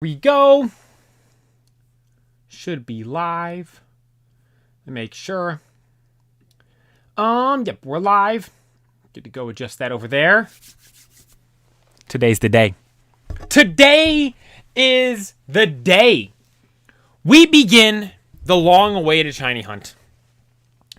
We go. Should be live. Let me make sure. Yep, we're live. Good to go adjust that over there. Today's the day. Today is the day. We begin the long-awaited shiny hunt.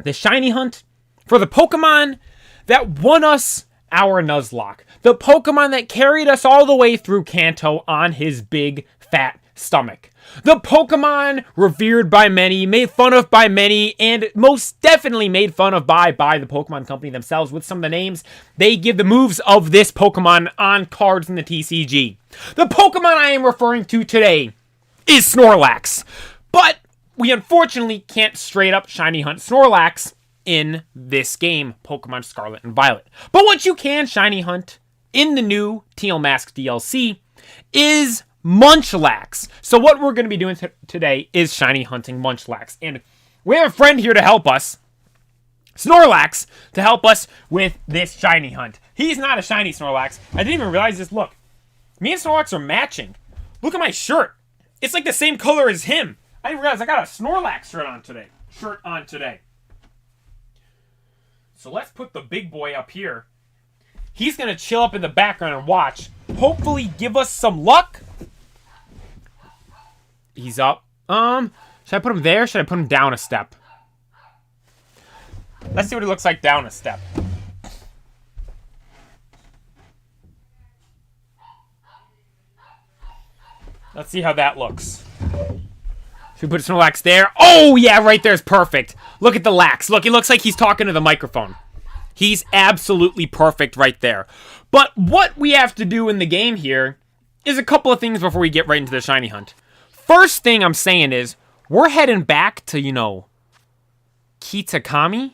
The shiny hunt for the Pokemon that won us our Nuzlocke. The Pokemon that carried us all the way through Kanto on his big, fat stomach. The Pokemon revered by many, made fun of by many, and most definitely made fun of by the Pokemon Company themselves with some of the names they give the moves of this Pokemon on cards in the TCG. The Pokemon I am referring to today is Snorlax. But we unfortunately can't straight up shiny hunt Snorlax in this game, Pokemon Scarlet and Violet. But what you can shiny hunt in the new Teal Mask DLC is Munchlax. So what we're going to be doing today is shiny hunting Munchlax. And we have a friend here to help us, Snorlax, to help us with this shiny hunt. He's not a shiny Snorlax. I didn't even realize this. Look, me and Snorlax are matching. Look at my shirt. It's like the same color as him. I didn't realize I got a Snorlax shirt on today. So let's put the big boy up here. He's going to chill up in the background and watch. Hopefully give us some luck. He's up. Should I put him there? Should I put him down a step? Let's see what he looks like down a step. Let's see how that looks. Should we put Snorlax there? Oh, yeah, right there's perfect. Look at the lax. Look, it looks like he's talking to the microphone. He's absolutely perfect right there. But what we have to do in the game here is a couple of things before we get right into the shiny hunt. First thing I'm saying is, we're heading back to, Kitakami.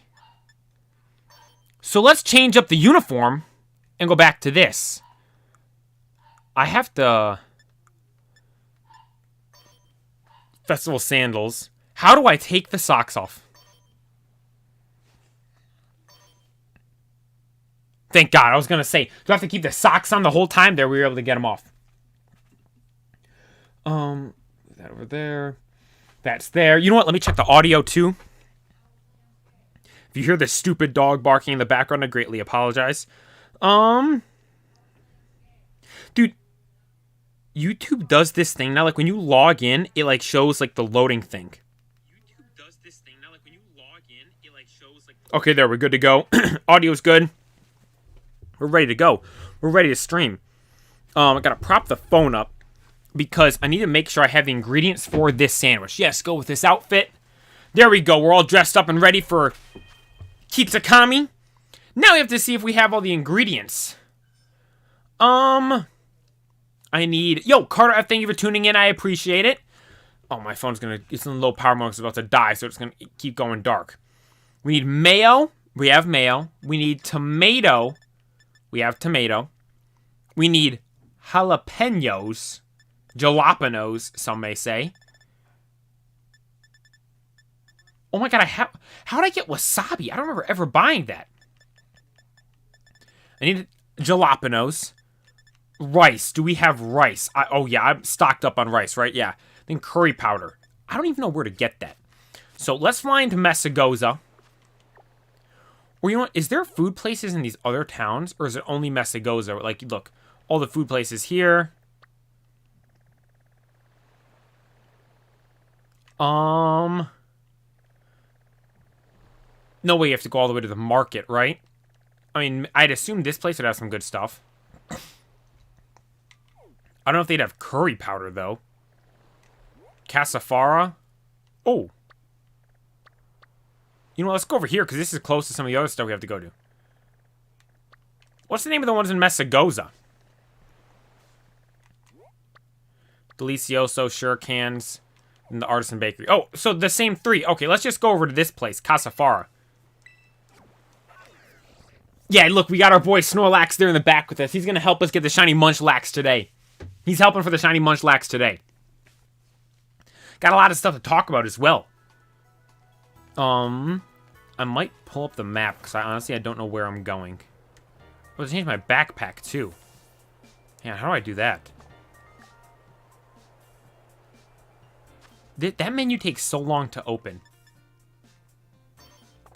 So let's change up the uniform and go back to this. I have to... Festival sandals. How do I take the socks off? Thank God. I was going to say, do I have to keep the socks on the whole time? There, we were able to get them off. That over there. That's there. You know what? Let me check the audio, too. If you hear the stupid dog barking in the background, I greatly apologize. Dude, YouTube does this thing now, like when you log in, it like shows like the loading thing. Okay, there, we're good to go. Audio's good. We're ready to go. We're ready to stream. I gotta prop the phone up because I need to make sure I have the ingredients for this sandwich. Yes, go with this outfit. There we go. We're all dressed up and ready for Kitsukami. Now we have to see if we have all the ingredients. I need... Yo, Carter, thank you for tuning in. I appreciate it. Oh, my phone's going to... It's in low power mode. It's about to die, so it's going to keep going dark. We need mayo. We have mayo. We need tomato. We have tomato. We need jalapenos. Jalapenos, some may say. Oh my god, how did I get wasabi? I don't remember ever buying that. I need jalapenos. Rice. Do we have rice? Oh, yeah. I'm stocked up on rice, right? Yeah. Then curry powder. I don't even know where to get that. So let's fly into Mesagoza. Or you know what? Is there food places in these other towns? Or is it only Mesagoza? Like, look. All the food places here. No way you have to go all the way to the market, right? I mean, I'd assume this place would have some good stuff. I don't know if they'd have curry powder, though. Casafara? Oh. You know what, let's go over here, because this is close to some of the other stuff we have to go to. What's the name of the ones in Mesagoza? Delicioso, Shurikans, and the Artisan Bakery. Oh, so the same three. Okay, let's just go over to this place, Casafara. Yeah, look, we got our boy Snorlax there in the back with us. He's going to help us get the shiny Munchlax today. He's helping for the shiny Munchlax today. Got a lot of stuff to talk about as well. I might pull up the map, because I don't know where I'm going. Oh, I change my backpack, too. Yeah, how do I do that? That menu takes so long to open.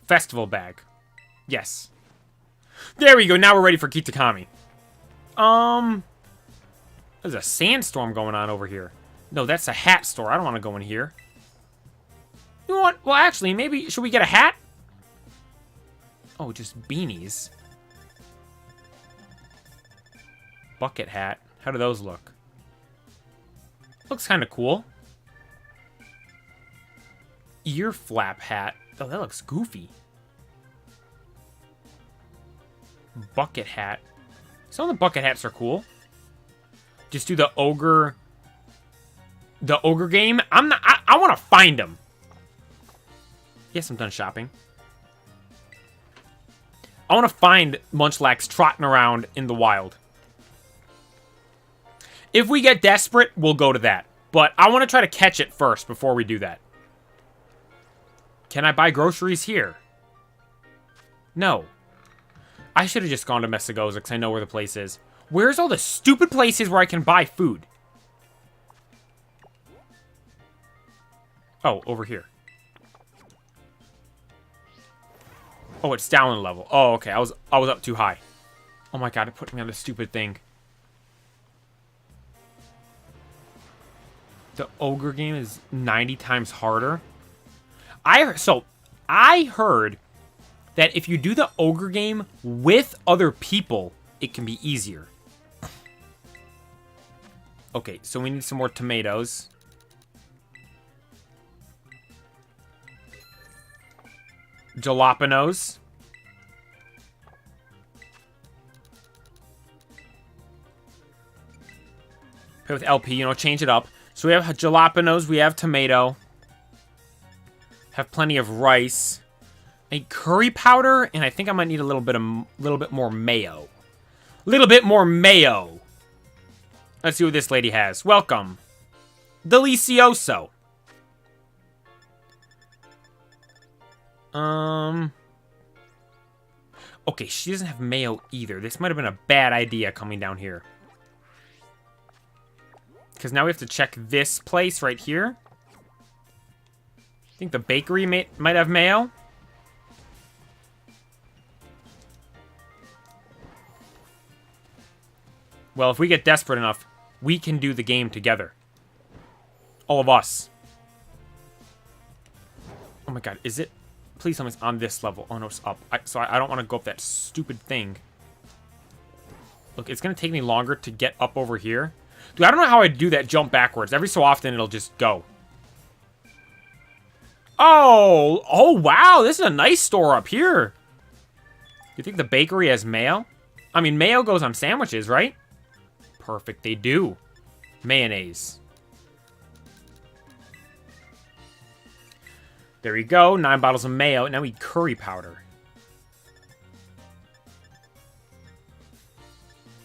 Festival bag. Yes. There we go. Now we're ready for Kitakami. There's a sandstorm going on over here. No, that's a hat store. I don't want to go in here. You know what? Well, actually, maybe... Should we get a hat? Oh, just beanies. Bucket hat. How do those look? Looks kind of cool. Ear flap hat. Oh, that looks goofy. Bucket hat. Some of the bucket hats are cool. Just do the ogre... The ogre game. I'm not... I want to find them. Yes, I'm done shopping. I want to find Munchlax trotting around in the wild. If we get desperate, we'll go to that. But I want to try to catch it first before we do that. Can I buy groceries here? No. I should have just gone to Messagoza because I know where the place is. Where's all the stupid places where I can buy food? Oh, over here. Oh, it's down a level. Oh, okay. I was up too high. Oh my god, it put me on this stupid thing. The ogre game is 90 times harder. I heard that if you do the ogre game with other people, it can be easier. Okay, so we need some more tomatoes. Jalapenos. Play with LP, you know, change it up. So we have jalapenos, we have tomato. Have plenty of rice. A curry powder, and I think I might need a little bit more mayo. Little bit more mayo. Let's see what this lady has. Welcome. Delicioso. Okay, she doesn't have mayo either. This might have been a bad idea coming down here. Because now we have to check this place right here. I think the bakery might have mayo. Well, if we get desperate enough, we can do the game together. All of us. Oh my god, is it? Please tell me it's on this level. Oh no, it's up. So I don't want to go up that stupid thing. Look, it's going to take me longer to get up over here. Dude, I don't know how I do that jump backwards. Every so often, it'll just go. Oh, wow. This is a nice store up here. You think the bakery has mayo? I mean, mayo goes on sandwiches, right? Perfect, they do. Mayonnaise. There we go. 9 bottles of mayo. Now we need curry powder.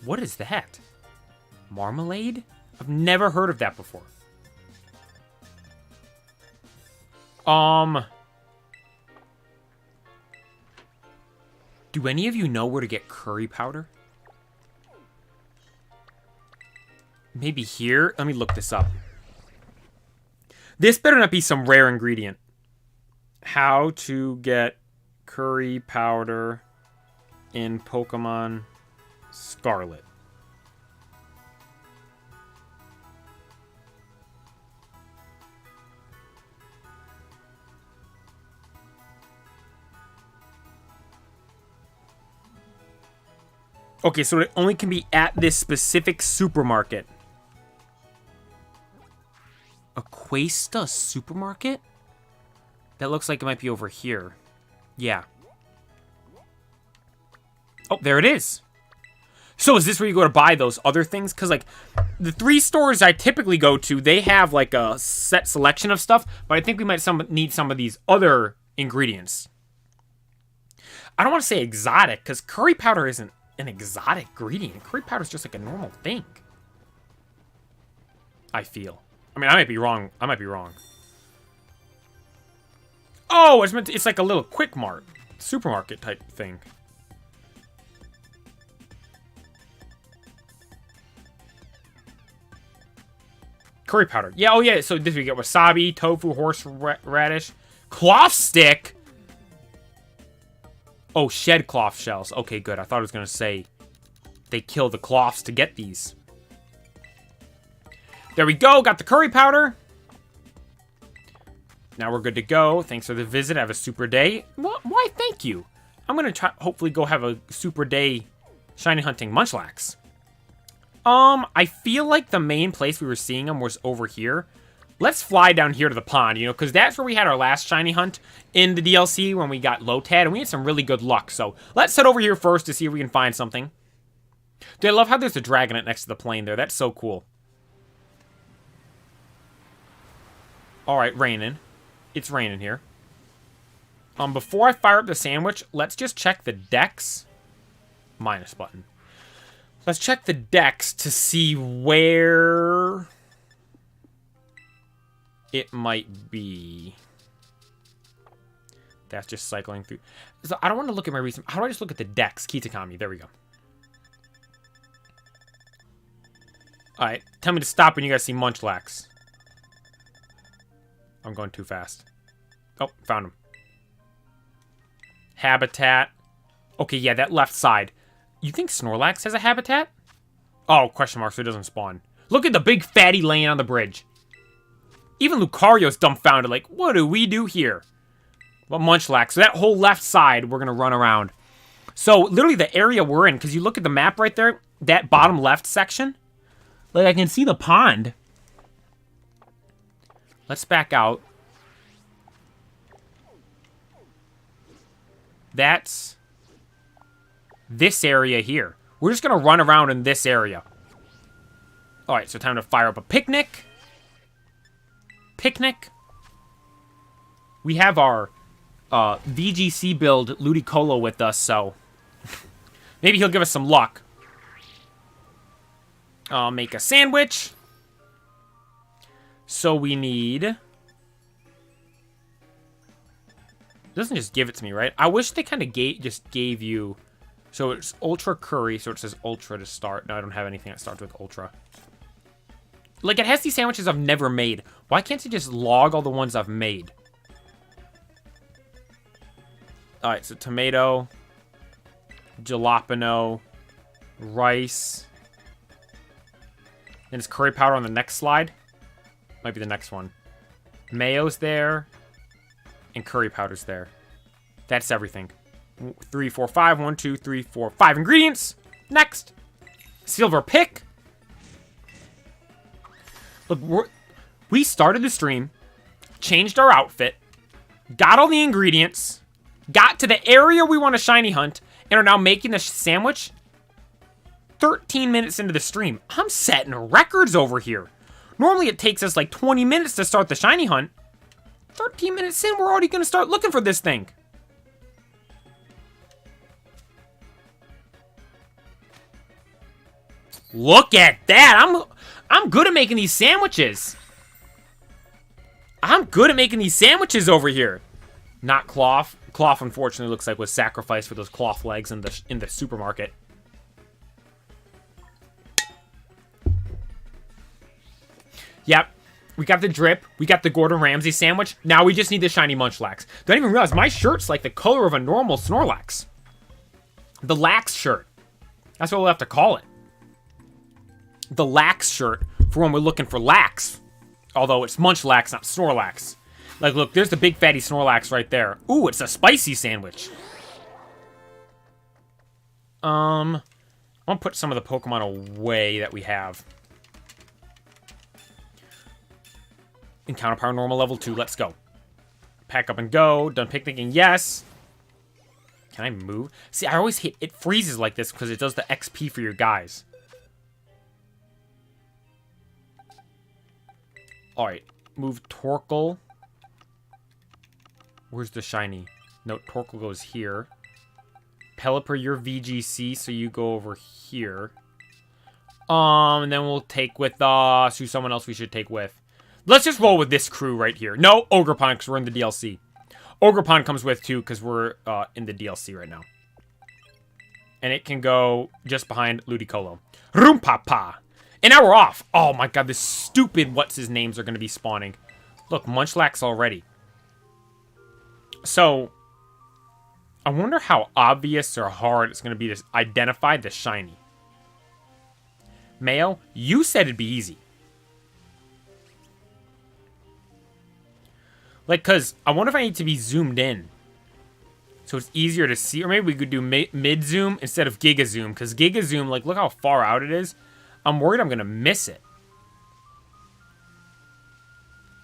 What is that? Marmalade? I've never heard of that before. Do any of you know where to get curry powder? Maybe here? Let me look this up. This better not be some rare ingredient. How to get curry powder in Pokemon Scarlet. Okay, so it only can be at this specific supermarket. Aquesta supermarket? That looks like it might be over here. Yeah. Oh, there it is. So is this where you go to buy those other things? Because, like, the 3 stores I typically go to, they have, like, a set selection of stuff. But I think we might need some of these other ingredients. I don't want to say exotic, because curry powder isn't an exotic ingredient. Curry powder is just, like, a normal thing. I feel. I mean, I might be wrong. I might be wrong. Oh, it's like a little Quick Mart. Supermarket type thing. Curry powder. Yeah, oh yeah, so this we get wasabi, tofu, horseradish, cloth stick. Oh, shed cloth shells. Okay, good. I thought I was going to say they kill the cloths to get these. There we go. Got the curry powder. Now we're good to go. Thanks for the visit. Have a super day. Well, why, thank you. I'm going to try, hopefully go have a super day shiny hunting Munchlax. I feel like the main place we were seeing them was over here. Let's fly down here to the pond, you know, because that's where we had our last shiny hunt in the DLC when we got Lotad, and we had some really good luck. So let's head over here first to see if we can find something. Dude, I love how there's a dragonet next to the plane there. That's so cool. All right, raining. It's raining here. Before I fire up the sandwich, let's just check the decks. Minus button. Let's check the decks to see where it might be. That's just cycling through. So I don't want to look at my recent. How do I just look at the decks? Kitakami. There we go. All right. Tell me to stop when you guys see Munchlax. I'm going too fast. Oh, found him. Habitat. Okay, yeah, that left side. You think Snorlax has a habitat? Oh, question mark, so it doesn't spawn. Look at the big fatty laying on the bridge. Even Lucario's dumbfounded, like, what do we do here? Well, Munchlax. So that whole left side, we're going to run around. So, literally the area we're in, because you look at the map right there, that bottom left section, like, I can see the pond. Let's back out. That's this area here. We're just going to run around in this area. All right, so time to fire up a picnic. Picnic. We have our VGC build Ludicolo with us, so maybe he'll give us some luck. I'll make a sandwich. So we need... It doesn't just give it to me, right? I wish they kind of just gave you... So it's Ultra Curry, so it says Ultra to start. No, I don't have anything that starts with Ultra. Like, it has these sandwiches I've never made. Why can't it just log all the ones I've made? Alright, so tomato, jalapeno, rice. And it's curry powder on the next slide. Might be the next one. Mayo's there. And curry powder's there. That's everything. 3, 4, 5. 1, 2, 3, 4, 5 ingredients. Next. Silver pick. Look, we started the stream. Changed our outfit. Got all the ingredients. Got to the area we want to shiny hunt. And are now making the sandwich. 13 minutes into the stream. I'm setting records over here. Normally it takes us like 20 minutes to start the shiny hunt. 13 minutes in, we're already going to start looking for this thing. Look at that. I'm good at making these sandwiches. I'm good at making these sandwiches over here. Not cloth. Cloth, unfortunately, looks like was sacrificed for those cloth legs in the supermarket. Yep. We got the drip. We got the Gordon Ramsay sandwich. Now we just need the shiny Munchlax. Don't even realize my shirt's like the color of a normal Snorlax. The Lax shirt. That's what we'll have to call it. The Lax shirt for when we're looking for Lax. Although it's Munchlax, not Snorlax. Like, look, there's the big fatty Snorlax right there. Ooh, it's a spicy sandwich. I'm gonna put some of the Pokemon away that we have. Encounter power normal level 2. Let's go. Pack up and go. Done picnicking. Yes. Can I move? See, I always hit... It freezes like this because it does the XP for your guys. Alright. Move Torkoal. Where's the shiny? No, Torkoal goes here. Pelipper, you're VGC, so you go over here. And then we'll take with us who's someone else we should take with. Let's just roll with this crew right here. No, Ogerpon, because we're in the DLC. Ogerpon comes with, too, because we're in the DLC right now. And it can go just behind Ludicolo. Roompapa! And now we're off. Oh my god, this stupid what's-his-names are going to be spawning. Look, Munchlax already. So, I wonder how obvious or hard it's going to be to identify the shiny. Mayo, you said it'd be easy. Like, because I wonder if I need to be zoomed in. So it's easier to see. Or maybe we could do mid-zoom instead of giga-zoom. Because giga-zoom, like, look how far out it is. I'm worried I'm going to miss it.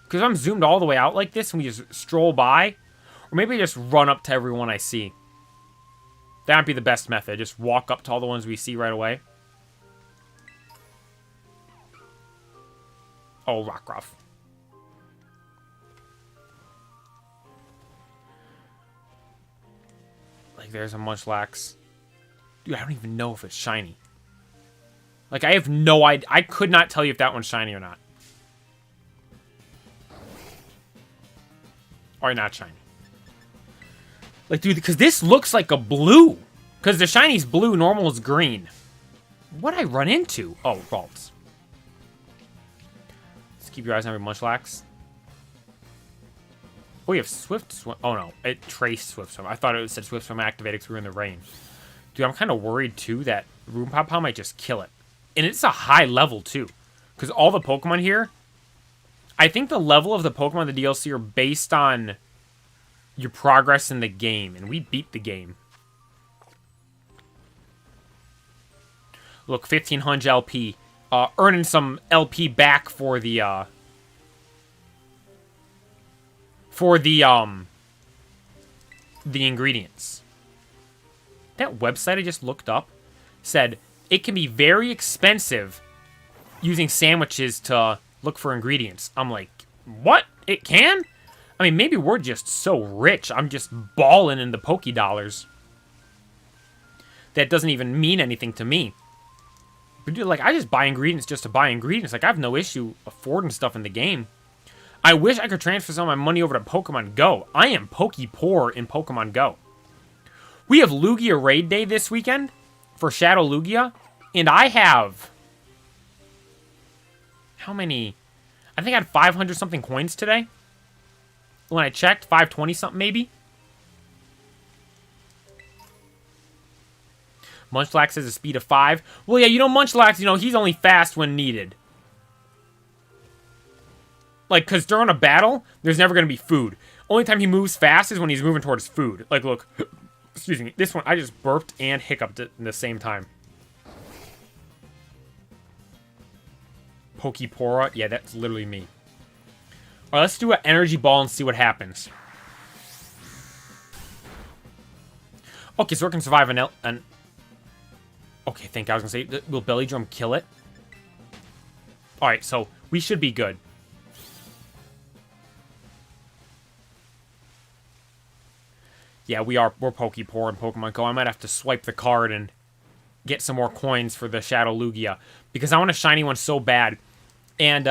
Because I'm zoomed all the way out like this and we just stroll by. Or maybe I just run up to everyone I see. That would be the best method. Just walk up to all the ones we see right away. Oh, Rockruff. Like, there's a Munchlax. Dude, I don't even know if it's shiny. Like, I have no idea. I could not tell you if that one's shiny or not. Or not shiny. Like, dude, because this looks like a blue. Because the shiny's blue, normal is green. What'd I run into? Oh, vaults. Just keep your eyes on every Munchlax. Oh, we have Swift Swim. Oh, no. It traced Swift Swim. I thought it said Swift Swim activated because we were in the rain. Dude, I'm kind of worried, too, that Room Pop might just kill it. And it's a high level, too. Because all the Pokemon here... I think the level of the Pokemon in the DLC are based on your progress in the game. And we beat the game. Look, 1500 LP. Earning some LP back for the ingredients. That website I just looked up said it can be very expensive using sandwiches to look for ingredients. I'm like, what? It can? I mean, maybe we're just so rich. I'm just balling in the Poke Dollars. That doesn't even mean anything to me. But dude, like, I just buy ingredients just to buy ingredients. Like, I have no issue affording stuff in the game. I wish I could transfer some of my money over to Pokemon Go. I am Poke poor in Pokemon Go. We have Lugia Raid Day this weekend for Shadow Lugia. And I have... How many? I think I had 500-something coins today. When I checked, 520-something maybe. Munchlax has a speed of 5. Well, yeah, you know, Munchlax, you know, he's only fast when needed. Like, because during a battle, there's never going to be food. Only time he moves fast is when he's moving towards food. Like, look. Excuse me. This one, I just burped and hiccuped at the same time. Pokepora? Yeah, that's literally me. Alright, let's do an energy ball and see what happens. Okay, so we can survive an... Okay, thank God. I was going to say, will Belly Drum kill it? Alright, so we should be good. Yeah, we're Pokepoor in Pokemon Go. I might have to swipe the card and get some more coins for the Shadow Lugia. Because I want a shiny one so bad. And,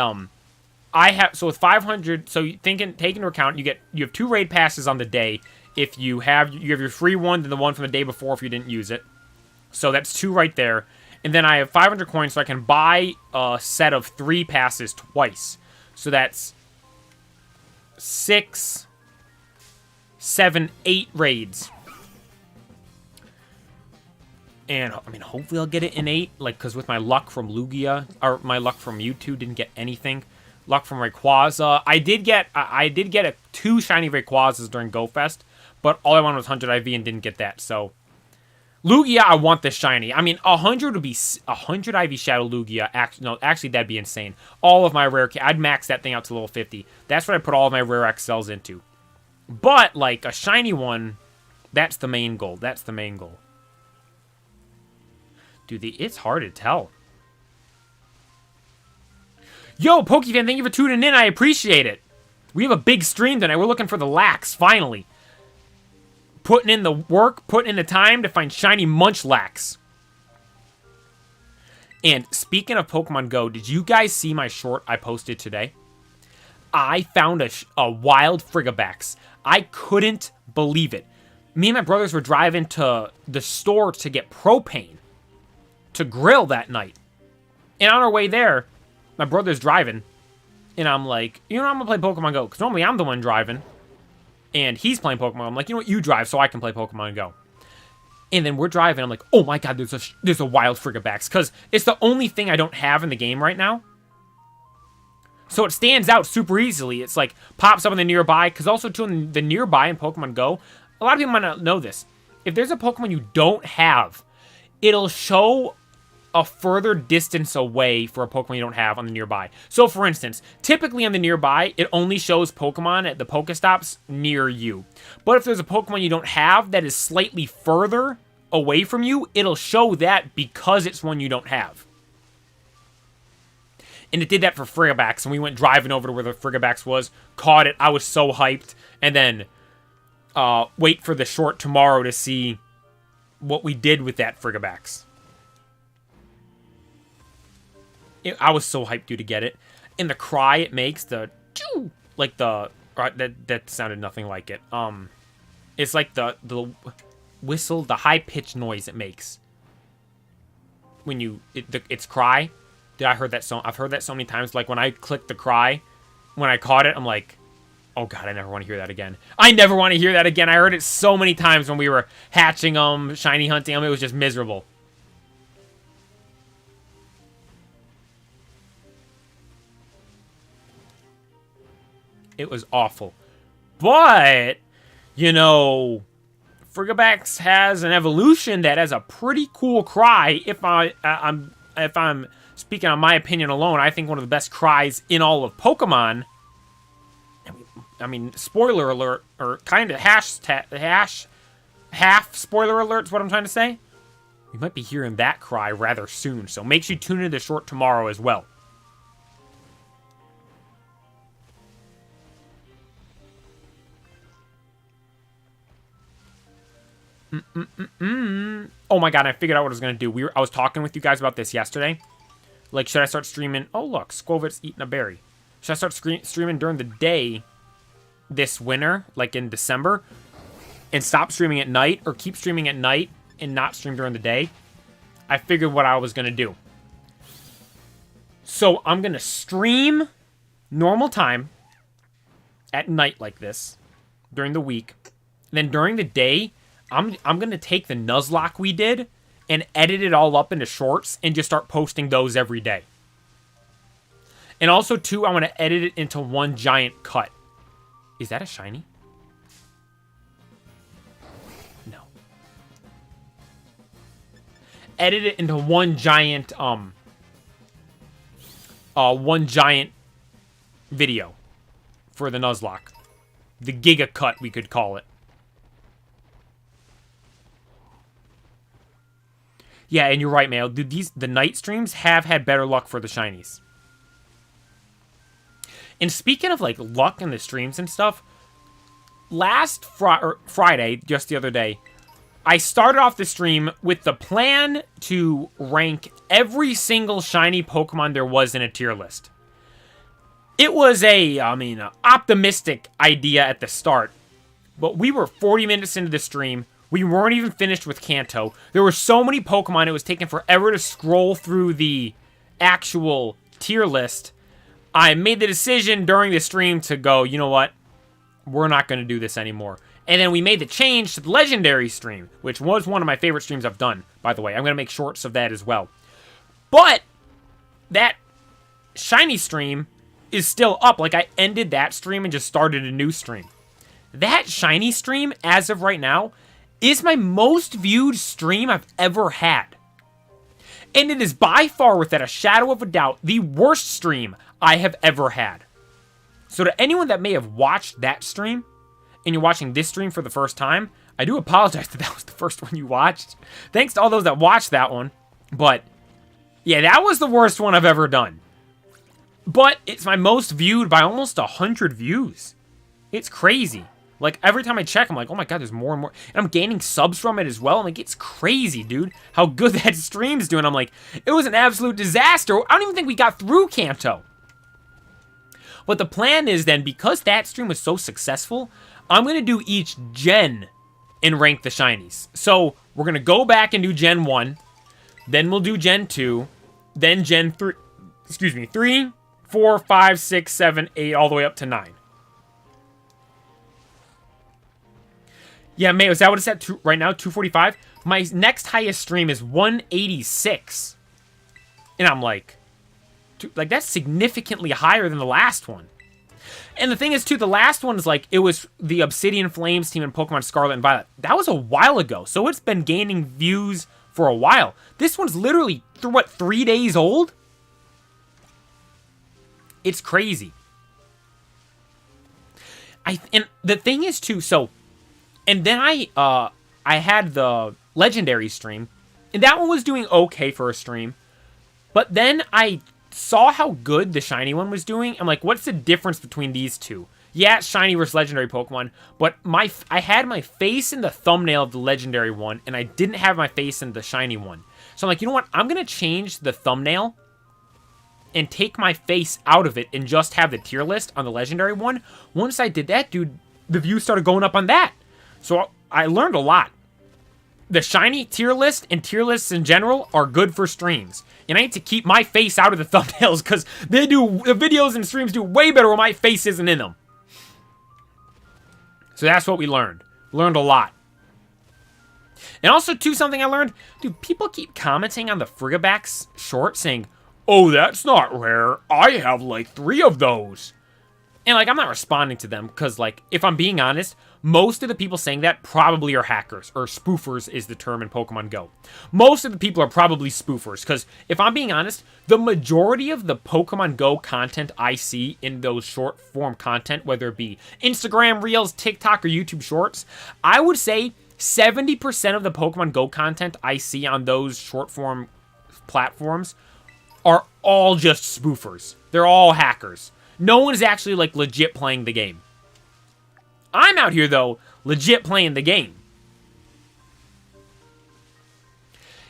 I have... So with 500... So take into account, you have 2 raid passes on the day. If you have your free one, then the one from the day before if you didn't use it. So that's 2 right there. And then I have 500 coins, so I can buy a set of 3 passes twice. So that's 6, 7, 8 raids. And, I mean, hopefully I'll get it in 8. Like, because with my luck from Lugia, or my luck from Mewtwo, didn't get anything. Luck from Rayquaza. I did get 2 shiny Rayquazas during GoFest. But all I wanted was 100 IV and didn't get that, so... Lugia, I want this shiny. I mean, 100 would be... 100 IV Shadow Lugia. Actually, that'd be insane. All of my rare... I'd max that thing out to level 50. That's what I put all of my rare XLs into. But, like, a shiny one... That's the main goal. That's the main goal. Dude, it's hard to tell. Yo, Pokefan, thank you for tuning in. I appreciate it. We have a big stream tonight. We're looking for the lax, finally. Putting in the work, putting in the time to find shiny Munchlax. And speaking of Pokemon Go, did you guys see my short I posted today? I found a wild Frigibax. I couldn't believe it. Me and my brothers were driving to the store to get propane to grill that night. And on our way there, my brother's driving. And I'm like, you know, I'm going to play Pokemon Go. Because normally I'm the one driving. And he's playing Pokemon. I'm like, you know what, you drive so I can play Pokemon Go. And then we're driving. I'm like, oh my god, there's a wild Frigibax. Because it's the only thing I don't have in the game right now. So it stands out super easily. It's like, pops up in the nearby. Because also, too, in the nearby in Pokemon Go, a lot of people might not know this. If there's a Pokemon you don't have, it'll show a further distance away for a Pokemon you don't have on the nearby. So, for instance, typically on the nearby, it only shows Pokemon at the Pokestops near you. But if there's a Pokemon you don't have that is slightly further away from you, it'll show that because it's one you don't have. And it did that for Frigibax, and we went driving over to where the Frigibax was, caught it, I was so hyped, and then wait for the short tomorrow to see what we did with that Frigibax. I was so hyped, dude, to get it. And the cry it makes, the choo, like the that sounded nothing like it. It's like the whistle, the high pitched noise it makes when it's cry. Dude, I've heard that so many times. Like when I clicked the cry, when I caught it, I'm like, oh god, I never want to hear that again. I never want to hear that again. I heard it so many times when we were hatching them, shiny hunting them. It was just miserable. It was awful. But, you know, Frigibax has an evolution that has a pretty cool cry. If I'm speaking on my opinion alone, I think one of the best cries in all of Pokemon. I mean, spoiler alert, or kind of half spoiler alert is what I'm trying to say. You might be hearing that cry rather soon, so make sure you tune into the short tomorrow as well. Oh my god, I figured out what I was going to do. I was talking with you guys about this yesterday. Like, should I start streaming? Oh, look, Squovit's eating a berry. Should I start streaming during the day this winter, like in December, and stop streaming at night, or keep streaming at night and not stream during the day? I figured what I was going to do. So I'm going to stream normal time at night like this during the week. And then during the day, I'm going to take the Nuzlocke we did and edit it all up into shorts and just start posting those every day. And also, too, I want to edit it into one giant cut. Is that a shiny? No. Edit it into one giant video for the Nuzlocke. The Giga Cut, we could call it. Yeah, and you're right, Mayo. Dude, the night streams have had better luck for the shinies. And speaking of, like, luck in the streams and stuff, last Friday, just the other day, I started off the stream with the plan to rank every single shiny Pokemon there was in a tier list. It was optimistic idea at the start, but we were 40 minutes into the stream. We weren't even finished with Kanto. There were so many Pokemon, it was taking forever to scroll through the actual tier list. I made the decision during the stream to go, you know what? We're not going to do this anymore. And then we made the change to the Legendary stream, which was one of my favorite streams I've done, by the way. I'm going to make shorts of that as well. But that shiny stream is still up. Like, I ended that stream and just started a new stream. That shiny stream, as of right now, is my most viewed stream I've ever had. And it is by far, without a shadow of a doubt, the worst stream I have ever had. So to anyone that may have watched that stream, and you're watching this stream for the first time, I do apologize that was the first one you watched. Thanks to all those that watched that one. But, yeah, that was the worst one I've ever done. But it's my most viewed by almost 100 views. It's crazy. Like, every time I check, I'm like, oh my god, there's more and more. And I'm gaining subs from it as well. I'm like, it's crazy, dude, how good that stream's doing. I'm like, it was an absolute disaster. I don't even think we got through Kanto. But the plan is then, because that stream was so successful, I'm going to do each gen and rank the shinies. So, we're going to go back and do Gen 1. Then we'll do Gen 2. then Gen 3, 3, 4, 5, 6, 7, 8, all the way up to 9. Yeah, Mayo, is that what it's at right now? 245? My next highest stream is 186. And I'm like, that's significantly higher than the last one. And the thing is, too, the last one is like, it was the Obsidian Flames team in Pokemon Scarlet and Violet. That was a while ago, so it's been gaining views for a while. This one's literally, 3 days old? It's crazy. And the thing is, too, so... And then I had the Legendary stream, and that one was doing okay for a stream. But then I saw how good the Shiny one was doing. I'm like, what's the difference between these two? Yeah, it's Shiny versus Legendary Pokemon, but I had my face in the thumbnail of the Legendary one, and I didn't have my face in the Shiny one. So I'm like, you know what? I'm going to change the thumbnail and take my face out of it and just have the tier list on the Legendary one. Once I did that, dude, the views started going up on that. So I learned a lot. The Shiny tier list and tier lists in general are good for streams. And I need to keep my face out of the thumbnails because the videos and streams do way better when my face isn't in them. So that's what we learned. Learned a lot. And also, too, something I learned, dude, people keep commenting on the Frigabax short saying, oh, that's not rare. I have like 3 of those. And like, I'm not responding to them because, like, if I'm being honest, most of the people saying that probably are hackers, or spoofers is the term in Pokemon Go. Most of the people are probably spoofers because, if I'm being honest, the majority of the Pokemon Go content I see in those short form content, whether it be Instagram Reels, TikTok, or YouTube Shorts, I would say 70% of the Pokemon Go content I see on those short form platforms are all just spoofers. They're all hackers. No one is actually, like, legit playing the game. I'm out here, though, legit playing the game.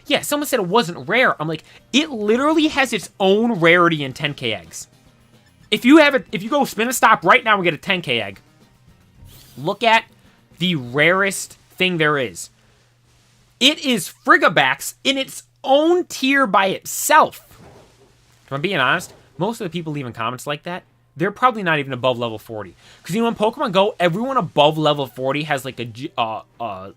Yeah, someone said it wasn't rare. I'm like, it literally has its own rarity in 10k eggs. If you go spin a stop right now and get a 10k egg, look at the rarest thing there is. It is Frigabax in its own tier by itself. If I'm being honest, most of the people leaving comments like that, they're probably not even above level 40. Because, you know, in Pokemon Go, everyone above level 40 has, like, a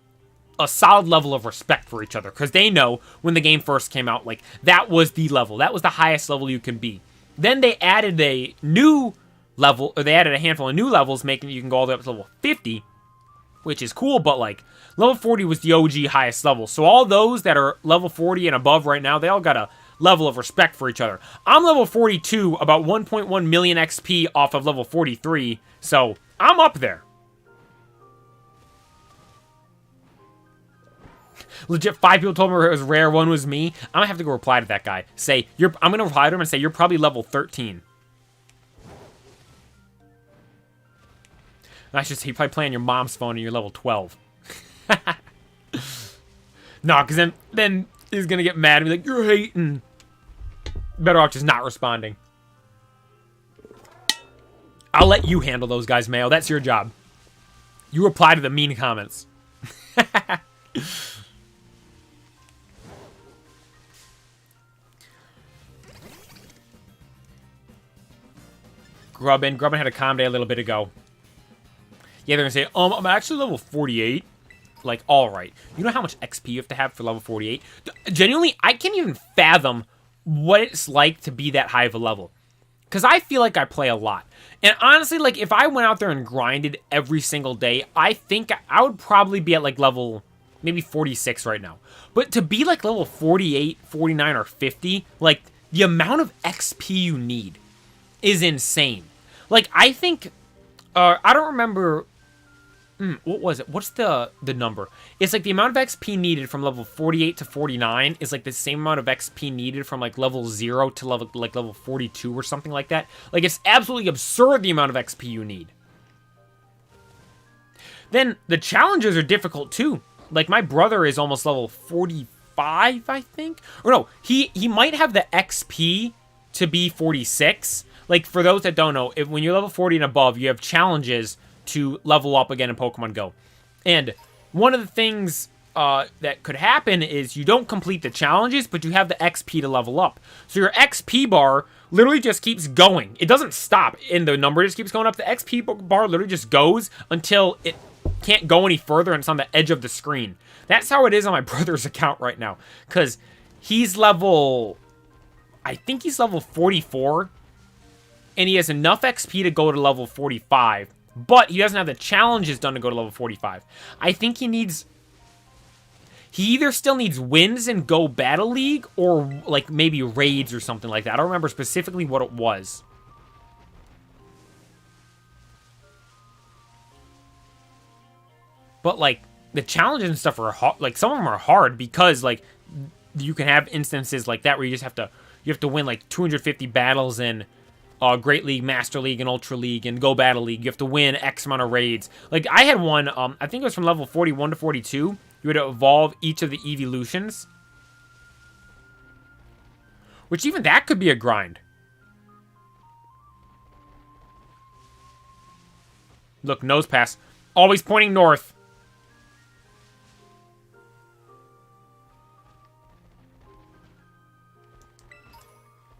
solid level of respect for each other. Because they know when the game first came out, like, that was the level. That was the highest level you can be. Then they added a new level, or they added a handful of new levels, making it you can go all the way up to level 50. Which is cool, but, like, level 40 was the OG highest level. So all those that are level 40 and above right now, they all got a level of respect for each other. I'm level 42, about 1.1 million XP off of level 43, so I'm up there. Legit, 5 people told me it was rare, 1 was me. I'm gonna have to go reply to that guy. I'm gonna reply to him and say, you're probably level 13. I should say, you probably play on your mom's phone and you're level 12. No, because then he's gonna get mad and be like, you're hating. Better off just not responding. I'll let you handle those guys, Mayo. That's your job. You reply to the mean comments. Grubbin had a calm day a little bit ago. Yeah, they're gonna say, I'm actually level 48. Like, alright. You know how much XP you have to have for level 48? Genuinely, I can't even fathom what it's like to be that high of a level. Because I feel like I play a lot. And honestly, like, if I went out there and grinded every single day, I think I would probably be at, like, level maybe 46 right now. But to be, like, level 48, 49, or 50, like, the amount of XP you need is insane. Like, I think, I don't remember... what was it? What's the number? It's like the amount of XP needed from level 48 to 49 is like the same amount of XP needed from like level 0 to level 42 or something like that. Like, it's absolutely absurd the amount of XP you need. Then the challenges are difficult too. Like, my brother is almost level 45, I think. Or no, he might have the XP to be 46. Like, for those that don't know, when you're level 40 and above, you have challenges to level up again in Pokemon Go. And one of the things that could happen is you don't complete the challenges, but you have the XP to level up. So your XP bar literally just keeps going. It doesn't stop, and the number just keeps going up. The XP bar literally just goes until it can't go any further, and it's on the edge of the screen. That's how it is on my brother's account right now, because he's level, I think he's level 44, and he has enough XP to go to level 45, but he doesn't have the challenges done to go to level 45. I think he either still needs wins in Go Battle League or like maybe raids or something like that. I don't remember specifically what it was. But like the challenges and stuff are hard. Like some of them are hard because like you can have instances like that where you have to win like 250 battles in Great League, Master League, and Ultra League, and Go Battle League. You have to win X amount of raids. Like I had one, I think it was from level 41 to 42. You had to evolve each of the evolutions. Which even that could be a grind. Look, nose pass. Always pointing north.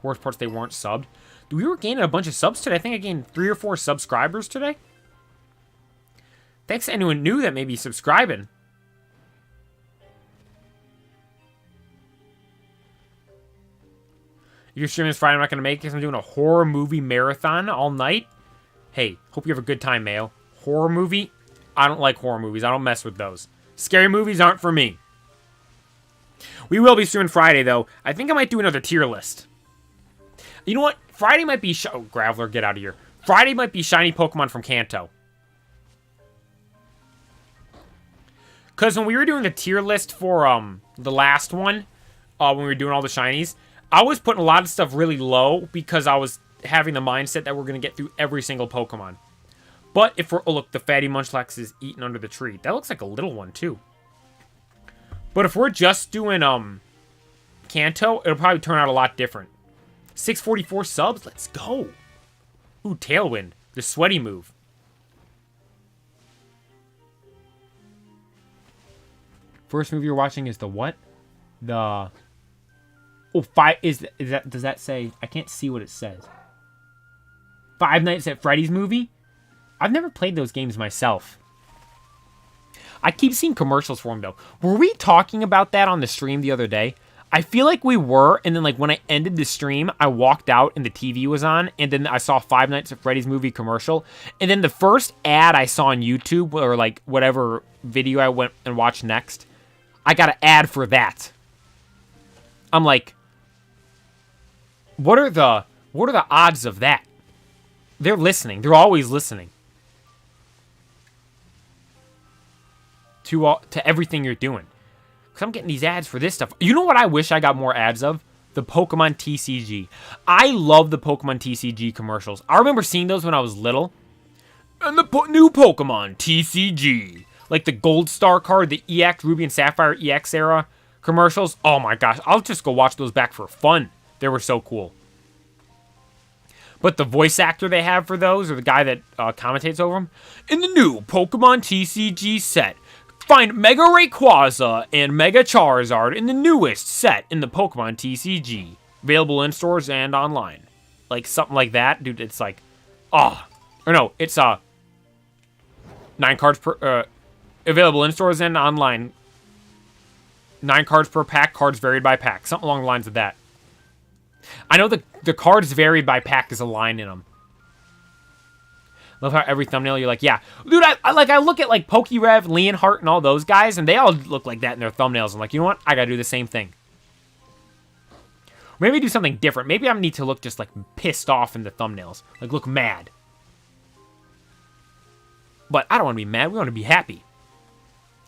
Worst parts, they weren't subbed. We were gaining a bunch of subs today. I think I gained 3 or 4 subscribers today. Thanks to anyone new that may be subscribing. If you're streaming this Friday, I'm not going to make it because I'm doing a horror movie marathon all night. Hey, hope you have a good time, Mayo. Horror movie? I don't like horror movies. I don't mess with those. Scary movies aren't for me. We will be streaming Friday, though. I think I might do another tier list. You know what? Friday might be... Oh, Graveler, get out of here. Friday might be shiny Pokemon from Kanto. Because when we were doing the tier list for the last one, when we were doing all the shinies, I was putting a lot of stuff really low because I was having the mindset that we're going to get through every single Pokemon. But if we're... Oh, look, the fatty Munchlax is eating under the tree. That looks like a little one, too. But if we're just doing Kanto, it'll probably turn out a lot different. 644 subs? Let's go. Ooh, Tailwind. The sweaty move. First movie you're watching is the what? The... Oh, is that... Does that say... I can't see what it says. Five Nights at Freddy's movie? I've never played those games myself. I keep seeing commercials for them, though. Were we talking about that on the stream the other day? I feel like we were, and then like when I ended the stream, I walked out and the TV was on, and then I saw Five Nights at Freddy's movie commercial, and then the first ad I saw on YouTube, or like whatever video I went and watched next, I got an ad for that. I'm like, what are the odds of that? They're listening. They're always listening to everything you're doing. Because I'm getting these ads for this stuff. You know what I wish I got more ads of? The Pokemon TCG. I love the Pokemon TCG commercials. I remember seeing those when I was little. And the new Pokemon TCG. Like the Gold Star card, the EX, Ruby and Sapphire EX era commercials. Oh my gosh. I'll just go watch those back for fun. They were so cool. But the voice actor they have for those, or the guy that commentates over them, in the new Pokemon TCG set, find Mega Rayquaza and Mega Charizard in the newest set in the Pokemon TCG. Available in stores and online. Like, something like that. Dude, it's like... Oh. Or no, it's 9 cards per... available in stores and online. 9 cards per pack. Cards varied by pack. Something along the lines of that. I know the cards varied by pack is a line in them. Love how every thumbnail you're like, yeah. Dude, I look at like Pokerev, Leonhart, and all those guys, and they all look like that in their thumbnails. I'm like, you know what? I gotta do the same thing. Maybe do something different. Maybe I need to look just like pissed off in the thumbnails. Like look mad. But I don't want to be mad. We want to be happy.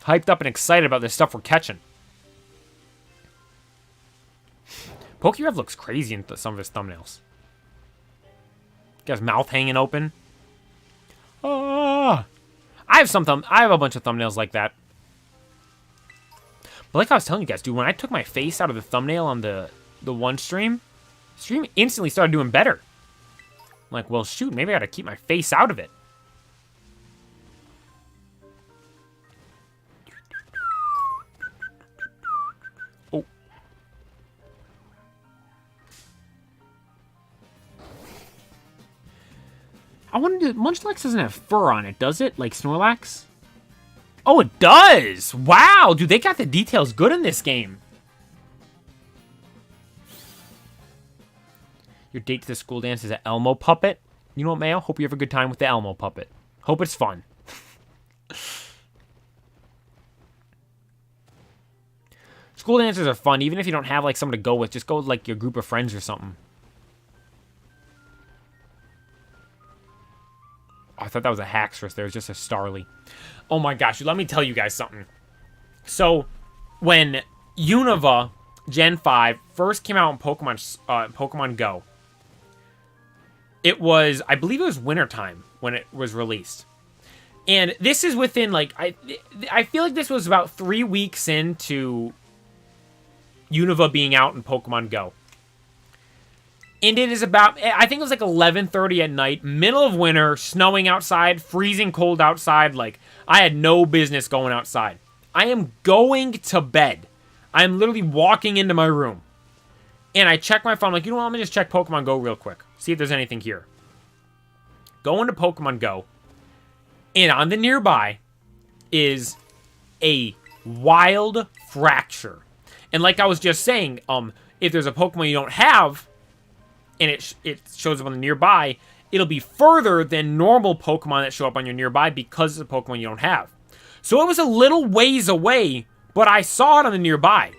Hyped up and excited about this stuff we're catching. Pokerev looks crazy in some of his thumbnails. Got his mouth hanging open. I have a bunch of thumbnails like that. But like I was telling you guys, dude, when I took my face out of the thumbnail on the one stream instantly started doing better. I'm like, well, shoot, maybe I gotta keep my face out of it. I wonder, Munchlax doesn't have fur on it, does it? Like Snorlax? Oh, it does! Wow, dude, they got the details good in this game. Your date to the school dance is an Elmo puppet. You know what, Mayo? Hope you have a good time with the Elmo puppet. Hope it's fun. School dances are fun, even if you don't have, like, someone to go with. Just go with, like, your group of friends or something. Oh, I thought that was a Haxorus. There was just a Starly. Oh my gosh, let me tell you guys something. So, when Unova Gen 5 first came out in Pokemon Go, it was, I believe it was wintertime when it was released. And this is within, like, I feel like this was about 3 weeks into Unova being out in Pokemon Go. And it is about, I think it was like 11:30 at night, middle of winter, snowing outside, freezing cold outside. Like, I had no business going outside. I am going to bed. I'm literally walking into my room. And I check my phone, like, you know what, let me just check Pokemon Go real quick. See if there's anything here. Go into Pokemon Go. And on the nearby is a wild fracture. And like I was just saying, if there's a Pokemon you don't have, and it shows up on the nearby, it'll be further than normal Pokemon that show up on your nearby because it's a Pokemon you don't have. So it was a little ways away, but I saw it on the nearby.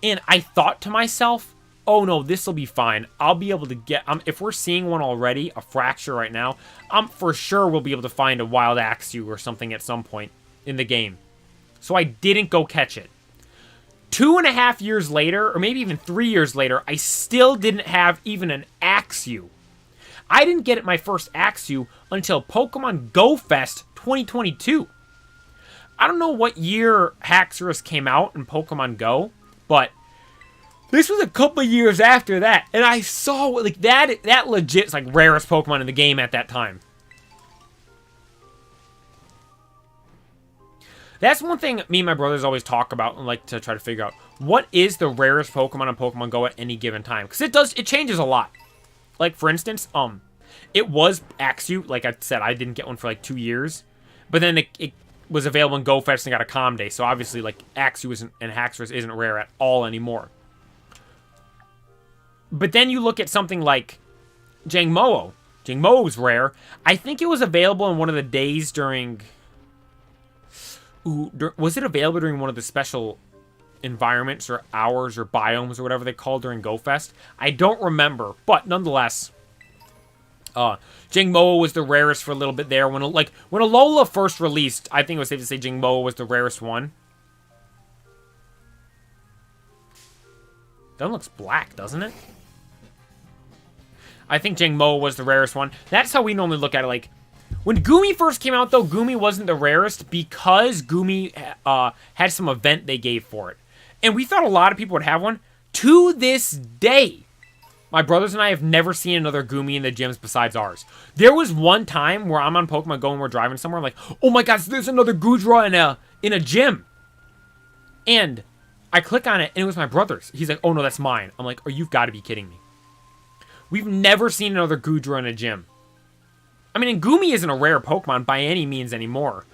And I thought to myself, oh no, this will be fine. I'll be able to get, if we're seeing one already, a fracture right now, for sure we'll be able to find a wild Axew or something at some point in the game. So I didn't go catch it. 2.5 years later, or maybe even 3 years later, I still didn't have even an Axew. I didn't get my first Axew until Pokemon Go Fest 2022. I don't know what year Haxorus came out in Pokemon Go, but this was a couple of years after that, and I saw, like, that legit is, like, rarest Pokemon in the game at that time. That's one thing me and my brothers always talk about and like to try to figure out. What is the rarest Pokemon on Pokemon Go at any given time? Because it changes a lot. Like, for instance, it was Axew. Like I said, I didn't get one for like 2 years. But then it was available in Go Fest and got a Calm Day. So obviously, like, Axew and Haxorus isn't rare at all anymore. But then you look at something like Jangmo-o. Jangmo-o's rare. I think it was available in one of the days during... was it available during one of the special environments or hours or biomes or whatever they call during Go Fest? I don't remember, but nonetheless, Jangmo-o was the rarest for a little bit there. When Alola first released, I think it was safe to say Jangmo-o was the rarest one. That one looks black, doesn't it? I think Jangmo-o was the rarest one. That's how we normally look at it. Like, when Goomy first came out, though, Goomy wasn't the rarest because Goomy had some event they gave for it. And we thought a lot of people would have one. To this day, my brothers and I have never seen another Goomy in the gyms besides ours. There was one time where I'm on Pokemon Go and we're driving somewhere. I'm like, oh my gosh, there's another Goodra in a gym. And I click on it, and it was my brother's. He's like, oh no, that's mine. I'm like, oh, you've got to be kidding me. We've never seen another Goodra in a gym. I mean, and Goomy isn't a rare Pokemon by any means anymore.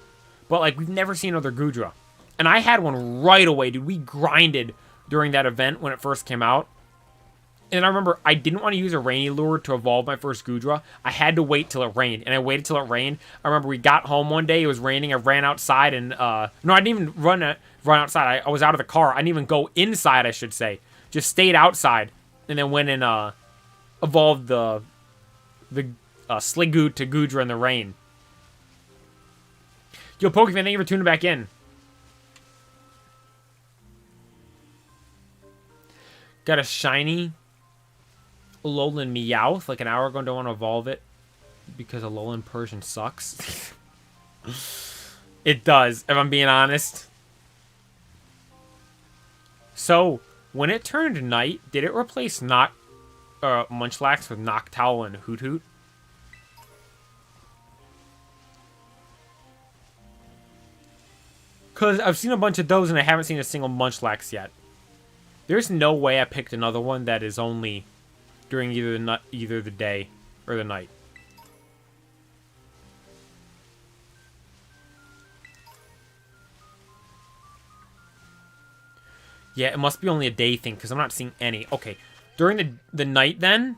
But, like, we've never seen another Goodra. And I had one right away, dude. We grinded during that event when it first came out. And I remember I didn't want to use a rainy lure to evolve my first Goodra. I had to wait till it rained. And I waited till it rained. I remember we got home one day. It was raining. I ran outside and... no, I didn't even run outside. I was out of the car. I didn't even go inside, I should say. Just stayed outside. And then went and evolved the Sliggoo to Goodra in the rain. Yo, Pokemon, thank you for tuning back in. Got a shiny Alolan Meowth like an hour ago. Don't want to evolve it because Alolan Persian sucks. It does, if I'm being honest. So, when it turned night, did it replace Munchlax with Noctowl and Hoot Hoot? Because I've seen a bunch of those and I haven't seen a single Munchlax yet. There's no way I picked another one that is only during either the day or the night. Yeah, it must be only a day thing, because I'm not seeing any. Okay, during the night, then?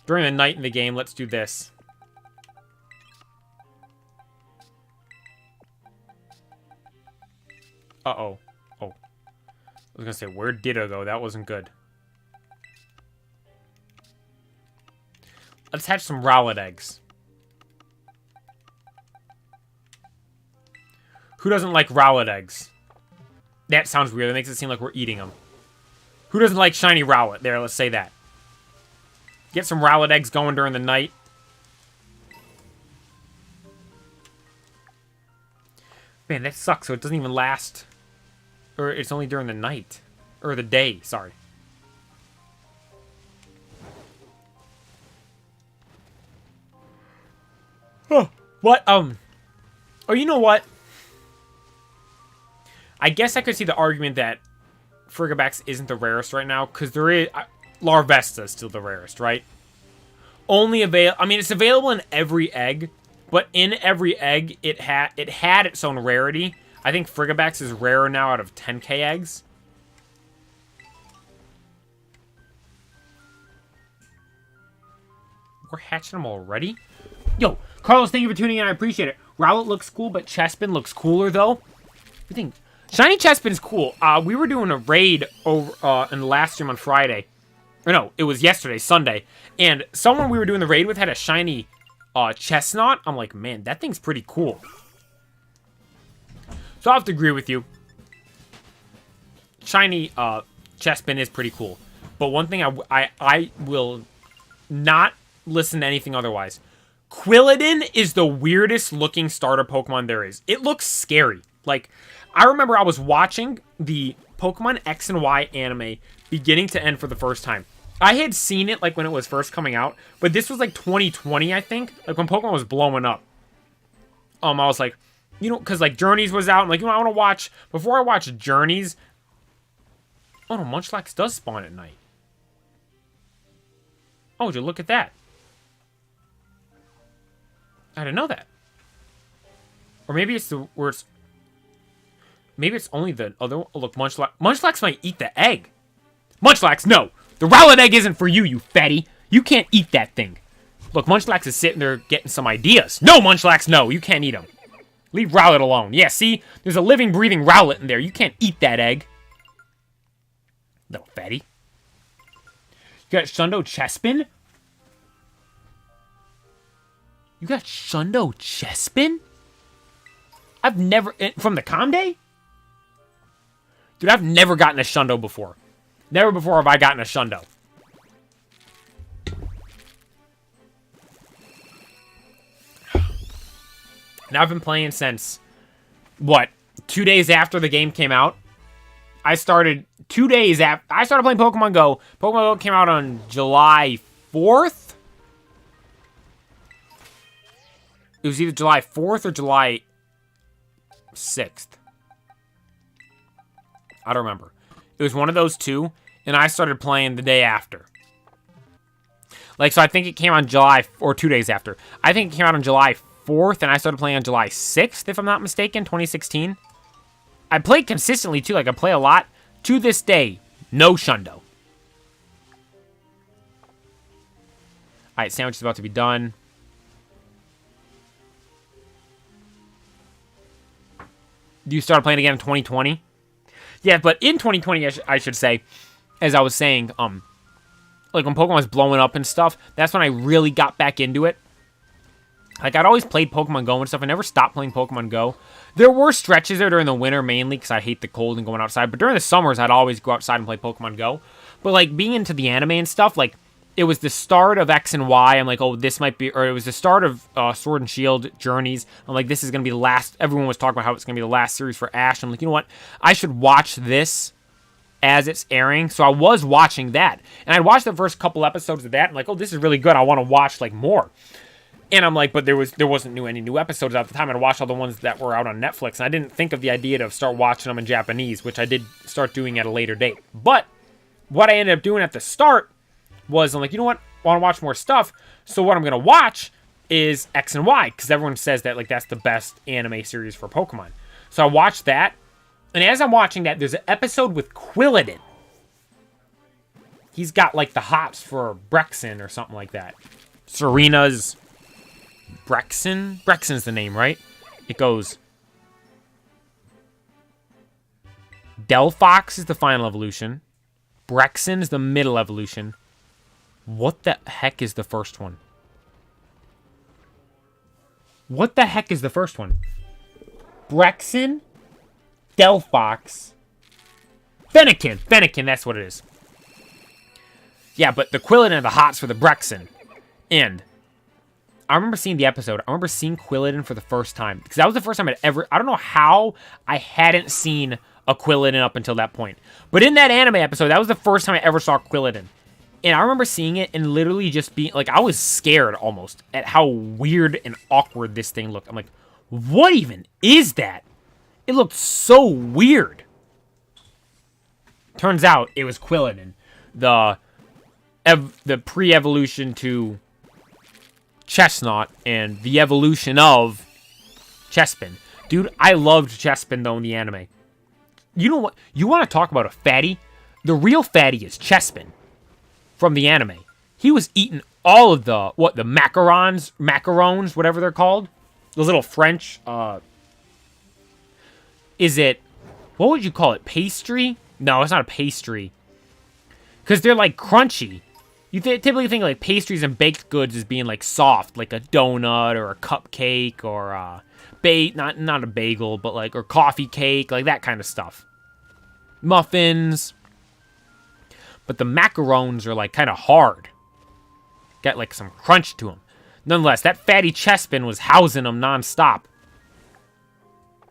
During the night in the game, let's do this. Uh-oh. Oh. I was gonna say, where did I go? That wasn't good. Let's hatch some Rowlet eggs. Who doesn't like Rowlet eggs? That sounds weird. That makes it seem like we're eating them. Who doesn't like shiny Rowlet? There, let's say that. Get some Rowlet eggs going during the night. Man, that sucks. So it doesn't even last. Or it's only during the night. Or the day, sorry. Oh, what? Oh, you know what? I guess I could see the argument that Frigibax isn't the rarest right now, because there is... Larvesta is still the rarest, right? Only I mean, it's available in every egg, but in every egg, it had its own rarity. I think Frigibax is rarer now out of 10k eggs. We're hatching them already? Yo, Carlos, thank you for tuning in. I appreciate it. Rowlet looks cool, but Chespin looks cooler, though. I think Shiny Chespin's cool. We were doing a raid over in the last stream on Friday. Or no, it was yesterday, Sunday. And someone we were doing the raid with had a shiny Chestnut. I'm like, man, that thing's pretty cool. So I have to agree with you. Shiny Chespin is pretty cool. But one thing I will not listen to anything otherwise. Quilladin is the weirdest looking starter Pokemon there is. It looks scary. Like, I remember I was watching the Pokemon X and Y anime beginning to end for the first time. I had seen it, like, when it was first coming out, but this was, like, 2020, I think. Like, when Pokemon was blowing up. I was like, you know, because, like, Journeys was out. I'm like, you know, I want to watch... Before I watch Journeys... Oh, no, Munchlax does spawn at night. Oh, would you look at that? I didn't know that. Or maybe it's the... Where it's... Maybe it's only the other... Oh, look, Munchlax... Munchlax might eat the egg. Munchlax, no! The Rowlet egg isn't for you, you fatty. You can't eat that thing. Look, Munchlax is sitting there getting some ideas. No, Munchlax, no. You can't eat them. Leave Rowlet alone. Yeah, see? There's a living, breathing Rowlet in there. You can't eat that egg. No, fatty. You got Shundo Chespin? You got Shundo Chespin? I've never... From the Comday? Dude, I've never gotten a Shundo before. Never before have I gotten a Shundo. Now I've been playing since, what, 2 days after the game came out? I started 2 days after... I started playing Pokemon Go. Pokemon Go came out on July 4th? It was either July 4th or July 6th. I don't remember. It was one of those two, and I started playing the day after. Like, so I think it came on July... Or 2 days after. I think it came out on July 4th, and I started playing on July 6th, if I'm not mistaken, 2016. I played consistently, too. Like, I play a lot. To this day, no Shundo. Alright, sandwich is about to be done. You started playing again in 2020? Yeah, but in 2020, I should say, as I was saying, like when Pokemon was blowing up and stuff, that's when I really got back into it. Like, I'd always played Pokemon Go and stuff. I never stopped playing Pokemon Go. There were stretches there during the winter, mainly, because I hate the cold and going outside. But during the summers, I'd always go outside and play Pokemon Go. But, like, being into the anime and stuff, like, it was the start of X and Y. I'm like, oh, this might be... Or it was the start of Sword and Shield Journeys. I'm like, this is going to be the last... Everyone was talking about how it's going to be the last series for Ash. I'm like, you know what? I should watch this as it's airing. So I was watching that. And I watched the first couple episodes of that. I'm like, oh, this is really good. I want to watch, like, more. And I'm like, but there wasn't any new episodes at the time. I'd watched all the ones that were out on Netflix. And I didn't think of the idea to start watching them in Japanese, which I did start doing at a later date. But what I ended up doing at the start was, I'm like, you know what? want to watch more stuff. So what I'm gonna watch is X and Y, because everyone says that like that's the best anime series for Pokemon. So I watched that, and as I'm watching that, there's an episode with Quilladin. He's got like the hops for Brexin or something like that. Serena's Brexin? Brexin's the name, right? It goes... Delphox is the final evolution. Brexin is the middle evolution. What the heck is the first one? What the heck is the first one? Brexin? Delphox? Fennekin! Fennekin, that's what it is. Yeah, but the Quilladin are the hots for the Brexin. And I remember seeing the episode. I remember seeing Quilladin for the first time. Because that was the first time I'd ever... I don't know how I hadn't seen a Quilladin up until that point. But in that anime episode, that was the first time I ever saw Quilladin. And I remember seeing it and literally just being... Like, I was scared almost at how weird and awkward this thing looked. I'm like, what even is that? It looked so weird. Turns out it was Quilladin. The pre-evolution to Chestnut and the evolution of Chespin. Dude, I loved Chespin, though, in the anime. You know what? You want to talk about a fatty? The real fatty is Chespin from the anime. He was eating all of the, the macarons, whatever they're called. Those little French, is it, what would you call it? Pastry? No, it's not a pastry. Because they're, like, crunchy. You typically think, like, pastries and baked goods as being, like, soft. Like a donut or a cupcake or, not a bagel, but, like, or coffee cake. Like, that kind of stuff. Muffins. But the macarons are, like, kind of hard. Got, like, some crunch to them. Nonetheless, that fatty Chespin was housing them nonstop.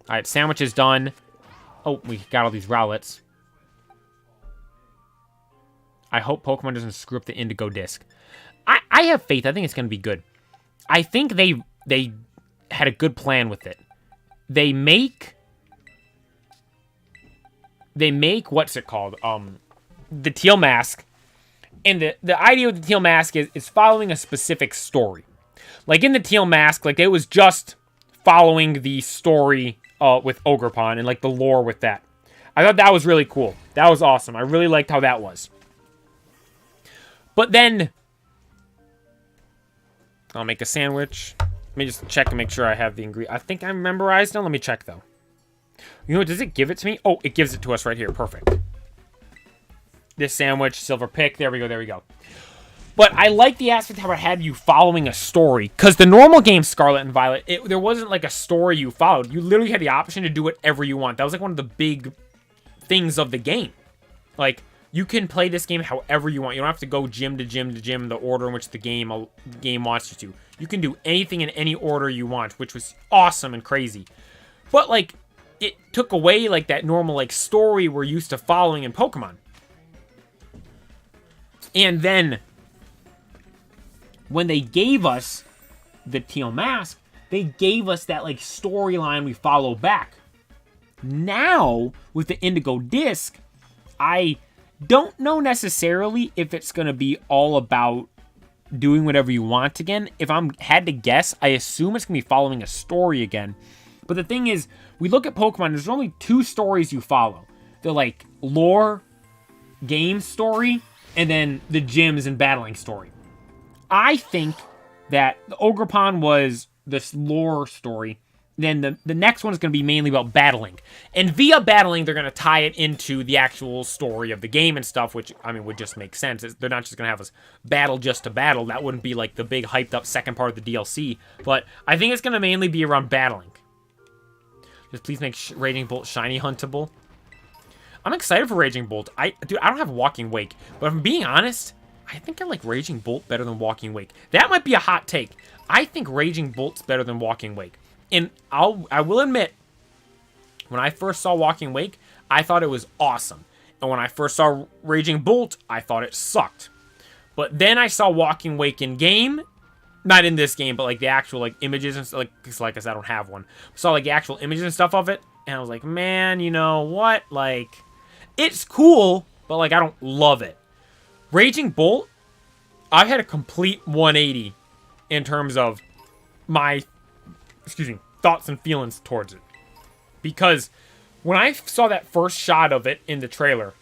Alright, sandwich is done. Oh, we got all these Rowlets. I hope Pokemon doesn't screw up the Indigo Disc. I have faith. I think it's going to be good. I think they had a good plan with it. They make what's it called? The Teal Mask. And the idea with the Teal Mask is following a specific story. Like in the Teal Mask, like it was just following the story with Ogerpon and like the lore with that. I thought that was really cool. That was awesome. I really liked how that was. But then, I'll make a sandwich. Let me just check and make sure I have the ingredient. I think I memorized them. Let me check, though. You know what? Does it give it to me? Oh, it gives it to us right here. Perfect. This sandwich, silver pick. There we go. There we go. But I like the aspect how it had you following a story. Because the normal game, Scarlet and Violet, there wasn't like a story you followed. You literally had the option to do whatever you want. That was like one of the big things of the game. Like... You can play this game however you want. You don't have to go gym to gym to gym, the order in which the game wants you to. You can do anything in any order you want, which was awesome and crazy. But, like, it took away, like, that normal, like, story we're used to following in Pokemon. And then, when they gave us the Teal Mask, they gave us that, like, storyline we follow back. Now, with the Indigo Disc, I don't know necessarily if it's going to be all about doing whatever you want again. If I had to guess, I assume it's going to be following a story again. But the thing is, we look at Pokemon, there's only two stories you follow. The, like, lore, game story, and then the gyms and battling story. I think that the Ogerpon was this lore story. Then the next one is going to be mainly about battling. And via battling, they're going to tie it into the actual story of the game and stuff, which, I mean, would just make sense. They're not just going to have us battle just to battle. That wouldn't be, like, the big hyped-up second part of the DLC. But I think it's going to mainly be around battling. Just please make Raging Bolt shiny huntable. I'm excited for Raging Bolt. Dude, I don't have Walking Wake. But if I'm being honest, I think I like Raging Bolt better than Walking Wake. That might be a hot take. I think Raging Bolt's better than Walking Wake. And I will admit, when I first saw Walking Wake, I thought it was awesome. And when I first saw Raging Bolt, I thought it sucked. But then I saw Walking Wake in game. Not in this game, but like the actual like images and stuff. Like I said, I don't have one. I saw like the actual images and stuff of it. And I was like, man, you know what? Like, it's cool, but like I don't love it. Raging Bolt, I've had a complete 180 in terms of my, thoughts and feelings towards it. Because when I saw that first shot of it in the trailer,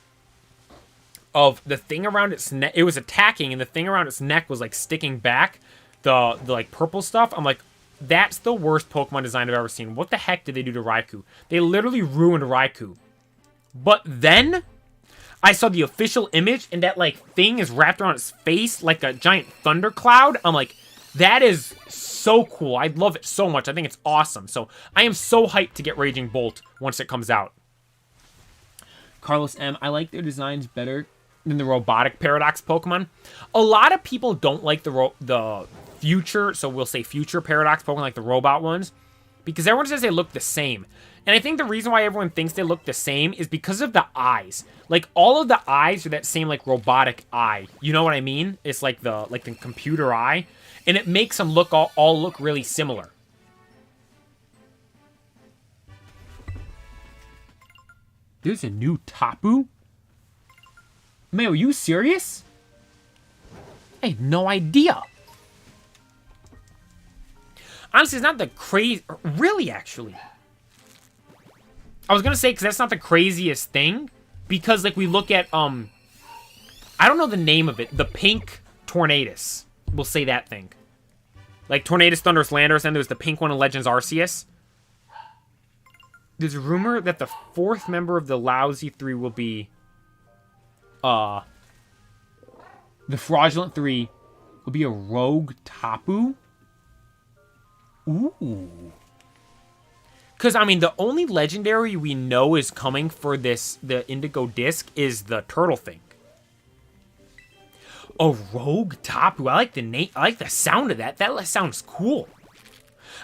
of the thing around its neck, it was attacking, and the thing around its neck was like sticking back, the like purple stuff. I'm like, that's the worst Pokemon design I've ever seen. What the heck did they do to Raikou? They literally ruined Raikou. But then I saw the official image, and that like thing is wrapped around its face like a giant thundercloud. I'm like, that is so cool. I love it so much. I think it's awesome. So I am so hyped to get Raging Bolt once it comes out. Carlos M, I like their designs better than the robotic Paradox Pokemon. A lot of people don't like the future, so we'll say future Paradox Pokemon, like the robot ones, because everyone says they look the same. And I think the reason why everyone thinks they look the same is because of the eyes. Like, all of the eyes are that same, like, robotic eye. You know what I mean? It's like the computer eye. And it makes them look all look really similar. There's a new Tapu? Man, are you serious? I had no idea. Honestly, it's not the crazy... Really, actually. I was going to say, because that's not the craziest thing. Because, like, we look at, I don't know the name of it. The pink Tornadus. We'll say that thing. Like, Tornadus, Thunderous, Landorus, and there's the pink one in Legends Arceus. There's a rumor that the fourth member of the Lousy Three will be... the Fraudulent Three will be a rogue Tapu? Ooh. Because, I mean, the only legendary we know is coming for this, the Indigo Disc, is the turtle thing. A rogue Tapu. I like the name. I like the sound of that. That sounds cool.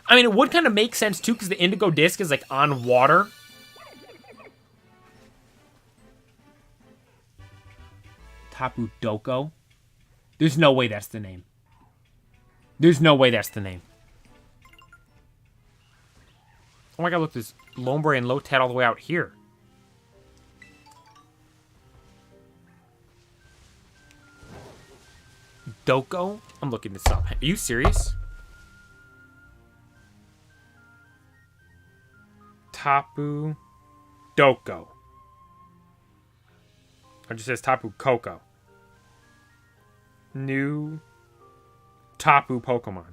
I mean, it would kind of make sense, too, because the Indigo Disc is, like, on water. Tapu Doko. There's no way that's the name. There's no way that's the name. Oh my god, look, there's Lombre and Lotad all the way out here. Doko? I'm looking this up. Are you serious? Tapu Doko. It just says Tapu Koko. New Tapu Pokemon.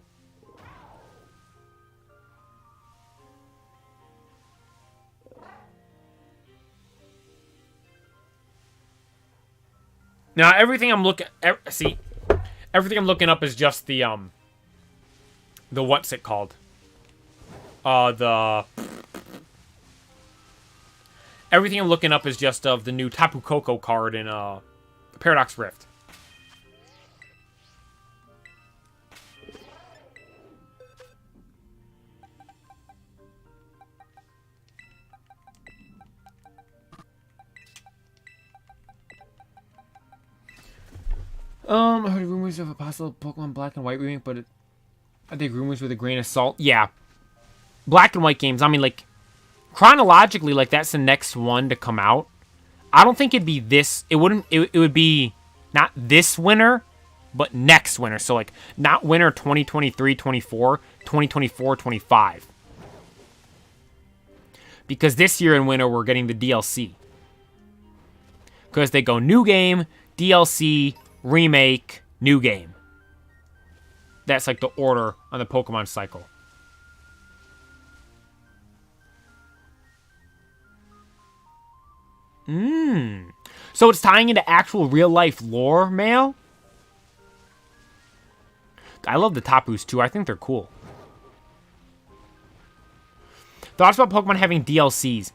Now everything I'm looking everything I'm looking up is just the what's it called? Everything I'm looking up is just of the new Tapu Koko card in Paradox Rift. I heard rumors of a possible Pokemon Black and White remake, but I think rumors with a grain of salt. Yeah. Black and White games, I mean, like, chronologically, like, that's the next one to come out. I don't think it'd be this. It wouldn't, it would be not this winter, but next winter. So, like, not winter 2023, 24, 2024, 25. Because this year in winter, we're getting the DLC. Because they go new game, DLC, remake, new game. That's like the order on the Pokemon cycle. So it's tying into actual real life lore, Mail? I love the Tapus too. I think they're cool. Thoughts about Pokemon having DLCs.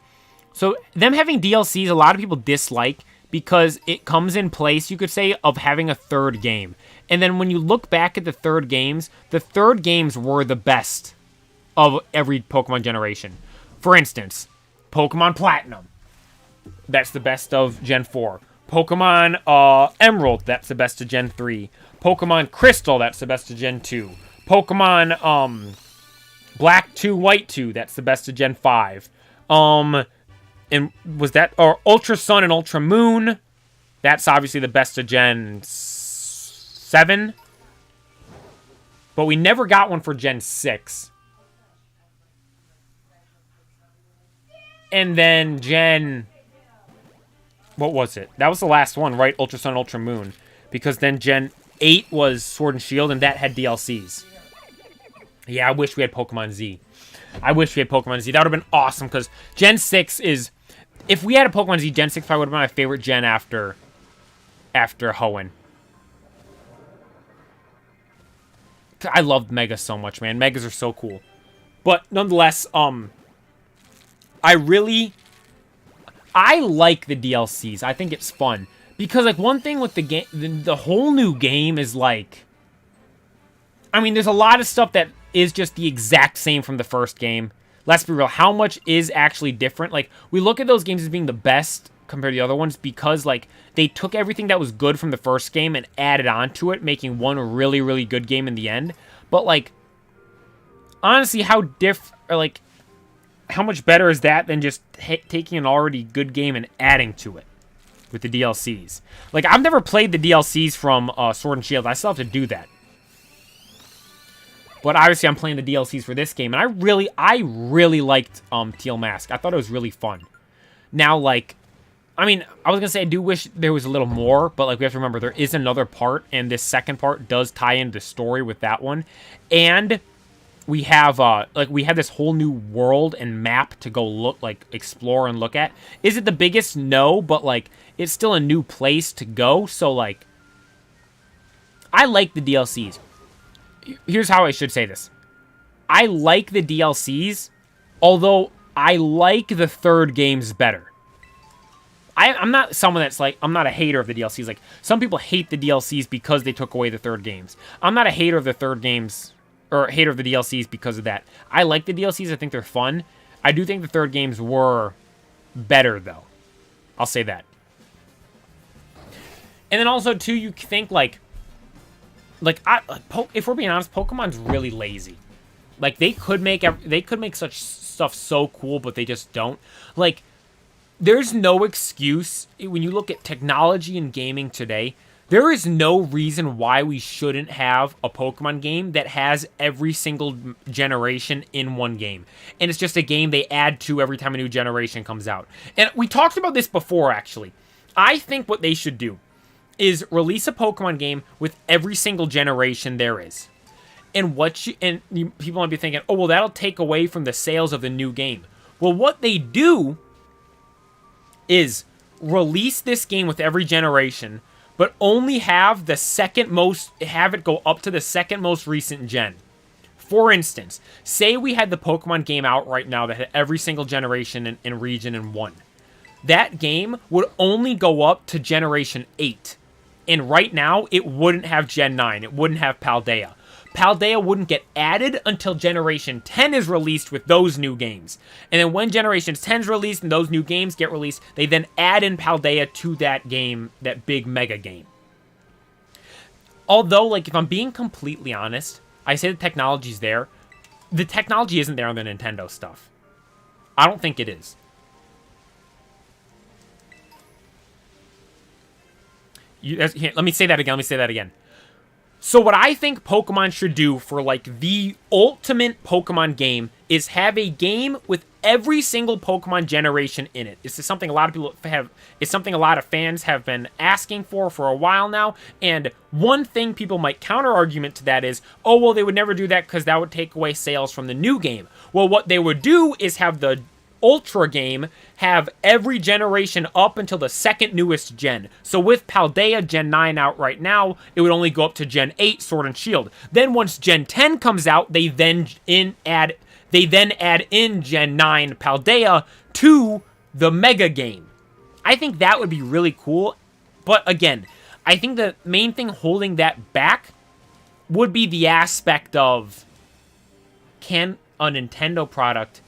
So them having DLCs, a lot of people dislike because it comes in place, you could say, of having a third game. And then when you look back at the third games were the best of every Pokemon generation. For instance, Pokemon Platinum. That's the best of Gen 4. Pokemon Emerald, that's the best of Gen 3. Pokemon Crystal, that's the best of Gen 2. Pokemon Black 2, White 2, that's the best of Gen 5. And was that, or Ultra Sun and Ultra Moon, that's obviously the best of Gen 7. But we never got one for Gen 6. And then Gen... What was it? That was the last one, right? Ultra Sun, Ultra Moon. Because then Gen 8 was Sword and Shield, and that had DLCs. Yeah, I wish we had Pokemon Z. I wish we had Pokemon Z. That would have been awesome, because Gen 6 is... If we had a Pokemon Z, Gen 6 probably would have been my favorite gen after Hoenn. I loved Megas so much, man. Megas are so cool. But nonetheless, I like the DLCs. I think it's fun. Because, like, one thing with the game, the whole new game is, like... I mean, there's a lot of stuff that is just the exact same from the first game. Let's be real. How much is actually different? Like, we look at those games as being the best compared to the other ones because, like, they took everything that was good from the first game and added on to it, making one really, really good game in the end. But, like, honestly, how much better is that than just taking an already good game and adding to it with the DLCs? Like, I've never played the DLCs from Sword and Shield. I still have to do that. But obviously, I'm playing the DLCs for this game, and I really liked Teal Mask. I thought it was really fun. Now, like, I mean, I was gonna say I do wish there was a little more, but like we have to remember there is another part, and this second part does tie into the story with that one, and we have we have this whole new world and map to go explore and look at. Is it the biggest? No, but like it's still a new place to go. So like, I like the DLCs. Here's how I should say this. I like the DLCs, although I like the third games better. I'm not someone that's like, I'm not a hater of the DLCs. Like, some people hate the DLCs because they took away the third games. I'm not a hater of the third games, or a hater of the DLCs because of that. I like the DLCs. I think they're fun. I do think the third games were better, though. I'll say that. And then also, too, you think, if we're being honest, Pokemon's really lazy. Like, they could make such stuff so cool, but they just don't. Like, there's no excuse when you look at technology and gaming today. There is no reason why we shouldn't have a Pokemon game that has every single generation in one game. And it's just a game they add to every time a new generation comes out. And we talked about this before, actually. I think what they should do is release a Pokemon game with every single generation there is. And people might be thinking, oh, well, that'll take away from the sales of the new game. Well, what they do is release this game with every generation, but only have it go up to the second most recent gen. For instance, say we had the Pokemon game out right now that had every single generation and region in one. That game would only go up to Generation 8. And right now, it wouldn't have Gen 9. It wouldn't have Paldea. Paldea wouldn't get added until Generation 10 is released with those new games. And then when Generation 10 is released and those new games get released, they then add in Paldea to that game, that big mega game. Although, like, if I'm being completely honest, I say the technology's there. The technology isn't there on the Nintendo stuff. I don't think it is. Let me say that again. So what I think Pokemon should do for, like, the ultimate Pokemon game is have a game with every single Pokemon generation in it. This is something a lot of people it's something a lot of fans have been asking for a while now. And one thing people might counter-argument to that is, oh, well, they would never do that because that would take away sales from the new game. Well, what they would do is have the Ultra game have every generation up until the second newest gen. So with Paldea Gen 9 out right now, it would only go up to Gen 8 Sword and Shield. Then once Gen 10 comes out, they then add in Gen 9 Paldea to the Mega game. I think that would be really cool. But again, I think the main thing holding that back would be the aspect of, can a Nintendo product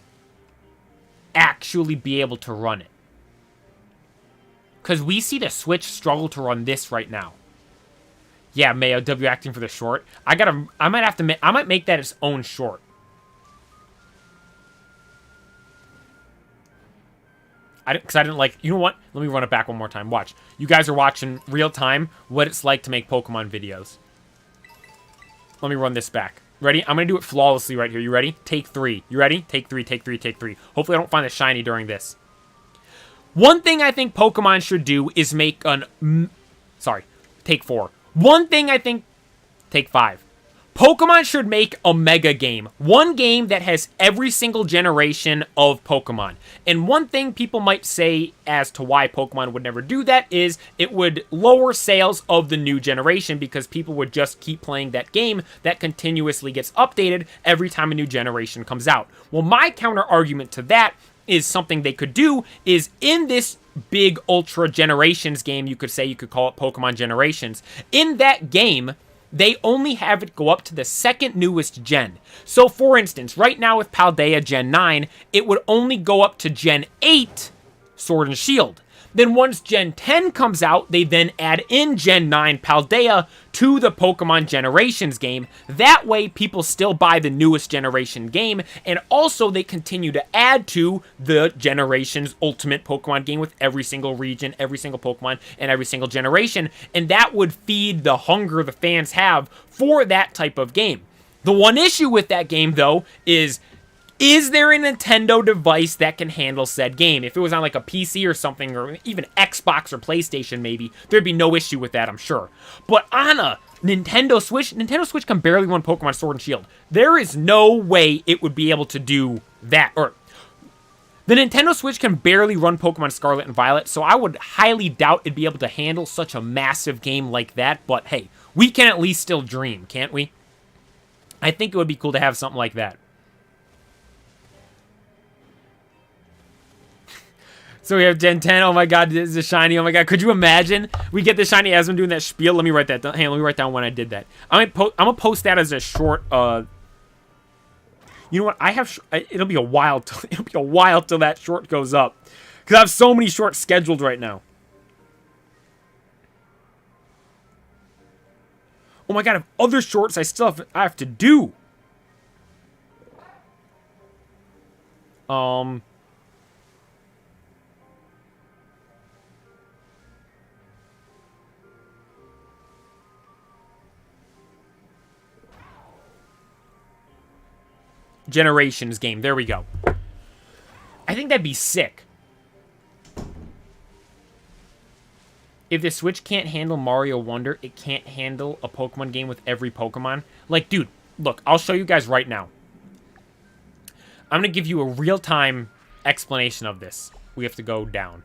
actually be able to run it? Because we see the Switch struggle to run this right now. Yeah, Mayo W acting for the short. I might make that its own short. Because I didn't like, you know what? Let me run it back one more time. Watch. You guys are watching real time what it's like to make Pokemon videos. Let me run this back. Ready? I'm going to do it flawlessly right here. You ready? Take 3. You ready? Take 3, take 3, take 3. Hopefully I don't find a shiny during this. One thing I think Pokemon should do is make an... Sorry. Take 4. One thing I think... Take 5. Pokemon should make a mega game. One game that has every single generation of Pokemon. And one thing people might say as to why Pokemon would never do that is it would lower sales of the new generation because people would just keep playing that game that continuously gets updated every time a new generation comes out. Well, my counter argument to that is something they could do is in this big Ultra Generations game, you could say, you could call it Pokemon Generations. In that game, they only have it go up to the second newest gen. So, for instance, right now with Paldea Gen 9, it would only go up to Gen 8 Sword and Shield. Then once Gen 10 comes out, they then add in Gen 9 Paldea to the Pokemon Generations game. That way, people still buy the newest generation game, and also they continue to add to the Generations Ultimate Pokemon game with every single region, every single Pokemon, and every single generation, and that would feed the hunger the fans have for that type of game. The one issue with that game, though, is there a Nintendo device that can handle said game? If it was on like a PC or something, or even Xbox or PlayStation maybe, there'd be no issue with that, I'm sure. But on a Nintendo Switch can barely run Pokemon Sword and Shield. There is no way it would be able to do that. Or the Nintendo Switch can barely run Pokemon Scarlet and Violet, so I would highly doubt it'd be able to handle such a massive game like that. But hey, we can at least still dream, can't we? I think it would be cool to have something like that. So we have Gen 10. Oh my god, this is a shiny. Oh my god, could you imagine? We get the shiny as I'm doing that spiel. Let me write that down. Hey, let me write down when I did that. I'm gonna post that as a short. You know what? I have. It'll be a while. Till that short goes up, because I have so many shorts scheduled right now. Oh my god, I have other shorts I have to do. Generations game. There we go. I think that'd be sick. If the Switch can't handle Mario Wonder, it can't handle a Pokemon game with every Pokemon. Like, dude, look, I'll show you guys right now. I'm going to give you a real-time explanation of this. We have to go down.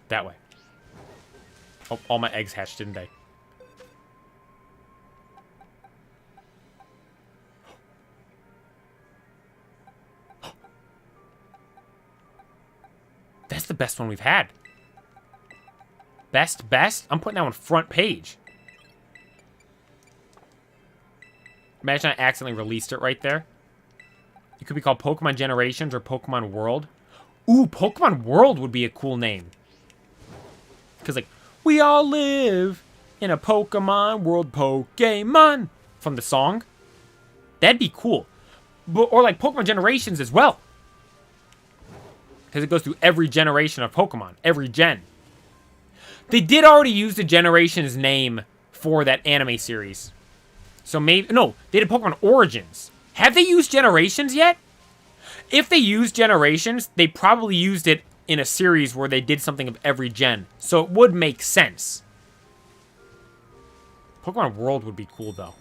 That way. Oh, all my eggs hatched, didn't they? That's the best one we've had. Best? I'm putting that one front page. Imagine I accidentally released it right there. It could be called Pokemon Generations or Pokemon World. Ooh, Pokemon World would be a cool name. Because, like, we all live in a Pokemon world, Pokemon, from the song. That'd be cool. Or, like, Pokemon Generations as well. Because it goes through every generation of Pokemon. Every gen. They did already use the Generations name for that anime series. So maybe... No, they did Pokemon Origins. Have they used Generations yet? If they used Generations, they probably used it in a series where they did something of every gen. So it would make sense. Pokemon World would be cool, though.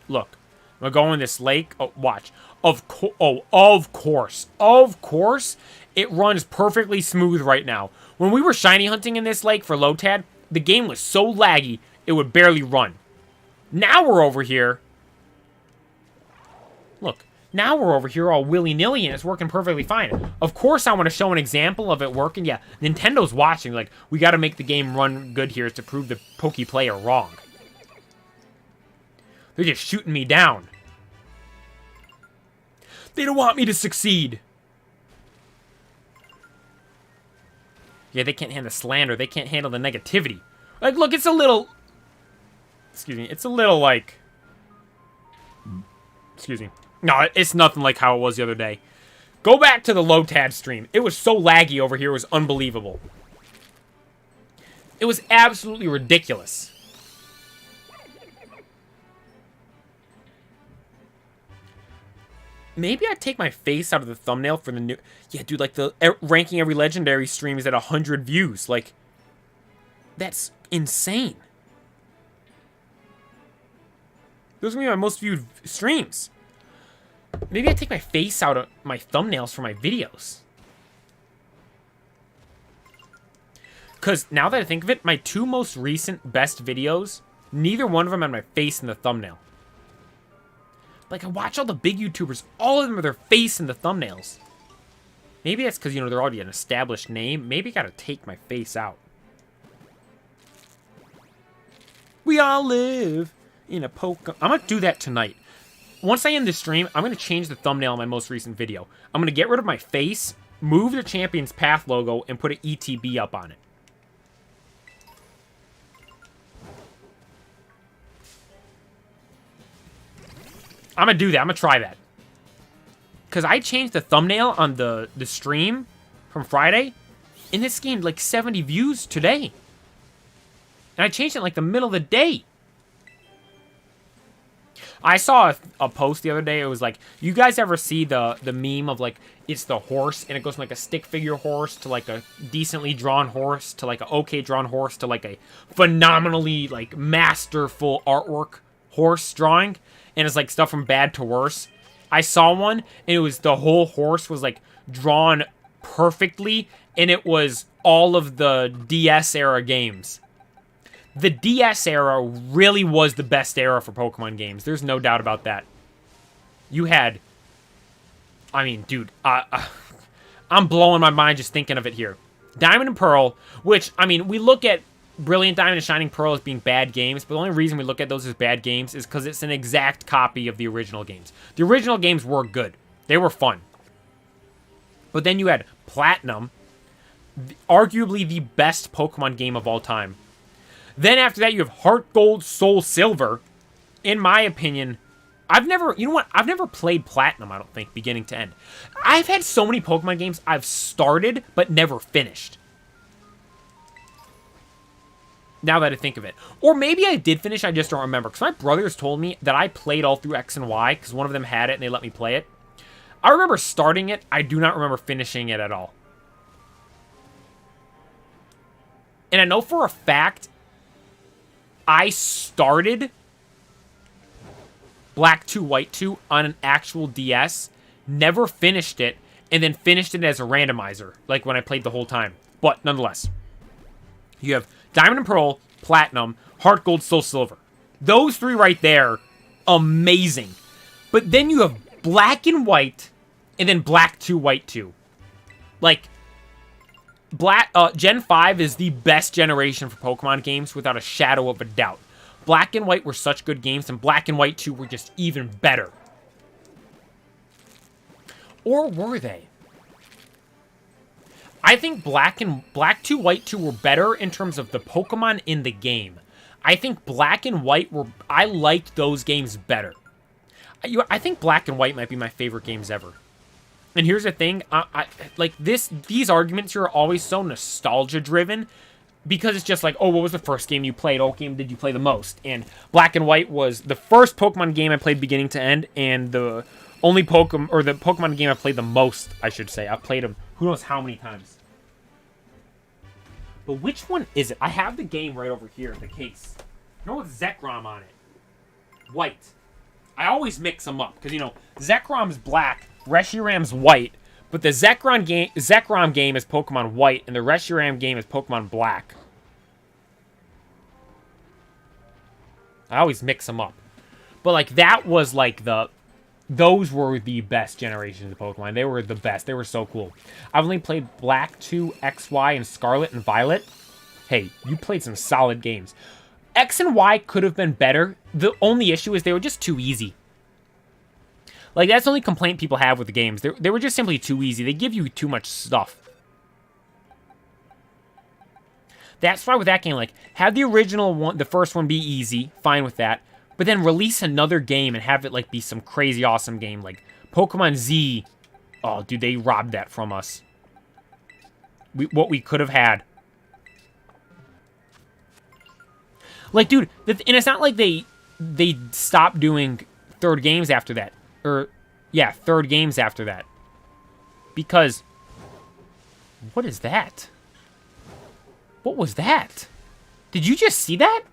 Look. I'm going to go in this lake. Oh, watch. Of course. Of course. It runs perfectly smooth right now. When we were shiny hunting in this lake for Lotad, the game was so laggy, it would barely run. Now we're over here. Look. Now we're over here all willy-nilly and it's working perfectly fine. Of course I want to show an example of it working. Yeah, Nintendo's watching. Like, we got to make the game run good here to prove the Poke player wrong. They're just shooting me down. They don't want me to succeed. Yeah, they can't handle the slander. They can't handle the negativity. Like, look, it's a little... Excuse me. It's a little, like... Excuse me. No, it's nothing like how it was the other day. Go back to the Lotad stream. It was so laggy over here. It was unbelievable. It was absolutely ridiculous. Maybe I take my face out of the thumbnail for the new... Yeah, dude, like the ranking every legendary stream is at 100 views. Like, that's insane. Those are gonna be my most viewed streams. Maybe I take my face out of my thumbnails for my videos. Because now that I think of it, my 2 most recent best videos, neither one of them had my face in the thumbnail. Like, I watch all the big YouTubers, all of them are their face in the thumbnails. Maybe that's because, you know, they're already an established name. Maybe I gotta take my face out. We all live in a poke... I'm gonna do that tonight. Once I end the stream, I'm gonna change the thumbnail of my most recent video. I'm gonna get rid of my face, move the Champion's Path logo, and put an ETB up on it. I'm gonna do that. I'm gonna try that. Because I changed the thumbnail on the stream from Friday, and this gained like 70 views today. And I changed it in like the middle of the day. I saw a post the other day. It was like, you guys ever see the meme of like, it's the horse, and it goes from like a stick figure horse to like a decently drawn horse to like a okay drawn horse to like a phenomenally like masterful artwork horse drawing? And it's like stuff from bad to worse. I saw one, and it was the whole horse was like drawn perfectly, and it was all of the DS era games. The DS era really was the best era for Pokemon games. There's no doubt about that. You had... I mean, dude, I'm blowing my mind just thinking of it here. Diamond and Pearl, which, I mean, we look at Brilliant Diamond and Shining Pearl as being bad games, but the only reason we look at those as bad games is because it's an exact copy of the original games. The original games were good. They were fun. But then you had Platinum, arguably the best Pokemon game of all time. Then after that, you have Heart Gold, Soul Silver. In my opinion, I've never played Platinum, I don't think, beginning to end. I've had so many Pokemon games I've started, but never finished. Now that I think of it. Or maybe I did finish, I just don't remember. Because my brothers told me that I played all through X and Y, because one of them had it and they let me play it. I remember starting it, I do not remember finishing it at all. And I know for a fact, I started Black 2, White 2 on an actual DS, never finished it, and then finished it as a randomizer, like when I played the whole time. But nonetheless, you have Diamond and Pearl, Platinum, Heart Gold, Soul Silver. Those 3 right there, amazing. But then you have Black and White, and then Black 2, White 2. Like, Gen 5 is the best generation for Pokemon games without a shadow of a doubt. Black and White were such good games, and Black and White 2 were just even better. Or were they? I think Black 2, White 2 were better in terms of the Pokemon in the game. I think Black and White were... I liked those games better. I think Black and White might be my favorite games ever. And here's the thing, like these arguments here are always so nostalgia-driven, because it's just like, oh, what was the first game you played? What game did you play the most? And Black and White was the first Pokemon game I played beginning to end, and the only Pokemon, or the Pokemon game I played the most, I should say. I've played them who knows how many times. But which one is it? I have the game right over here in the case. You know, with Zekrom on it. White. I always mix them up, because, you know, Zekrom's black, Reshiram's white, but the Zekrom game is Pokemon White, and the Reshiram game is Pokemon Black. I always mix them up. But, like, that was, like, those were the best generations of Pokemon. They were the best. They were so cool. I've only played Black 2, X, Y, and Scarlet and Violet. Hey, you played some solid games. X and Y could have been better. The only issue is they were just too easy. Like, that's the only complaint people have with the games. They were just simply too easy. They give you too much stuff. That's why with that game, like, have the original one, the first one be easy. Fine with that. But then release another game and have it, like, be some crazy awesome game. Like, Pokemon Z. Oh, dude, they robbed that from us. What we could have had. Like, dude, and it's not like they stopped doing third games after that. Or, Yeah, third games after that. Because... What is that? What was that? Did you just see that?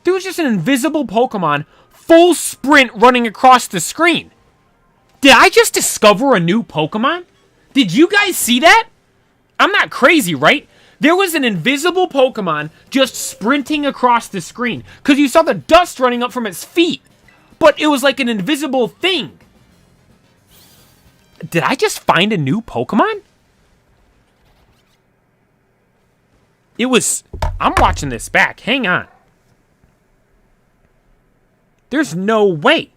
There was just an invisible Pokemon full sprint running across the screen. Did I just discover a new Pokemon? Did you guys see that? I'm not crazy, right? There was an invisible Pokemon just sprinting across the screen because you saw the dust running up from its feet. But it was like an invisible thing. Did I just find a new Pokemon? It was... I'm watching this back. Hang on. There's no way.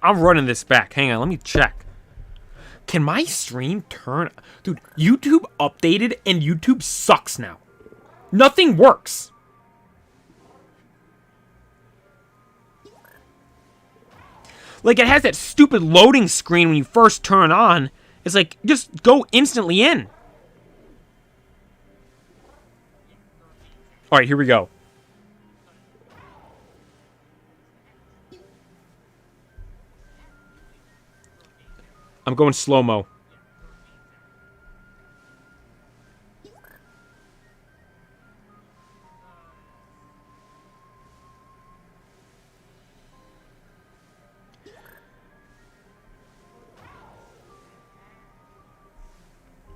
I'm running this back. Hang on, let me check. Can my stream turn... Dude, YouTube updated and YouTube sucks now. Nothing works. Like, it has that stupid loading screen when you first turn on. It's like, just go instantly in. Alright, here we go. I'm going slow-mo.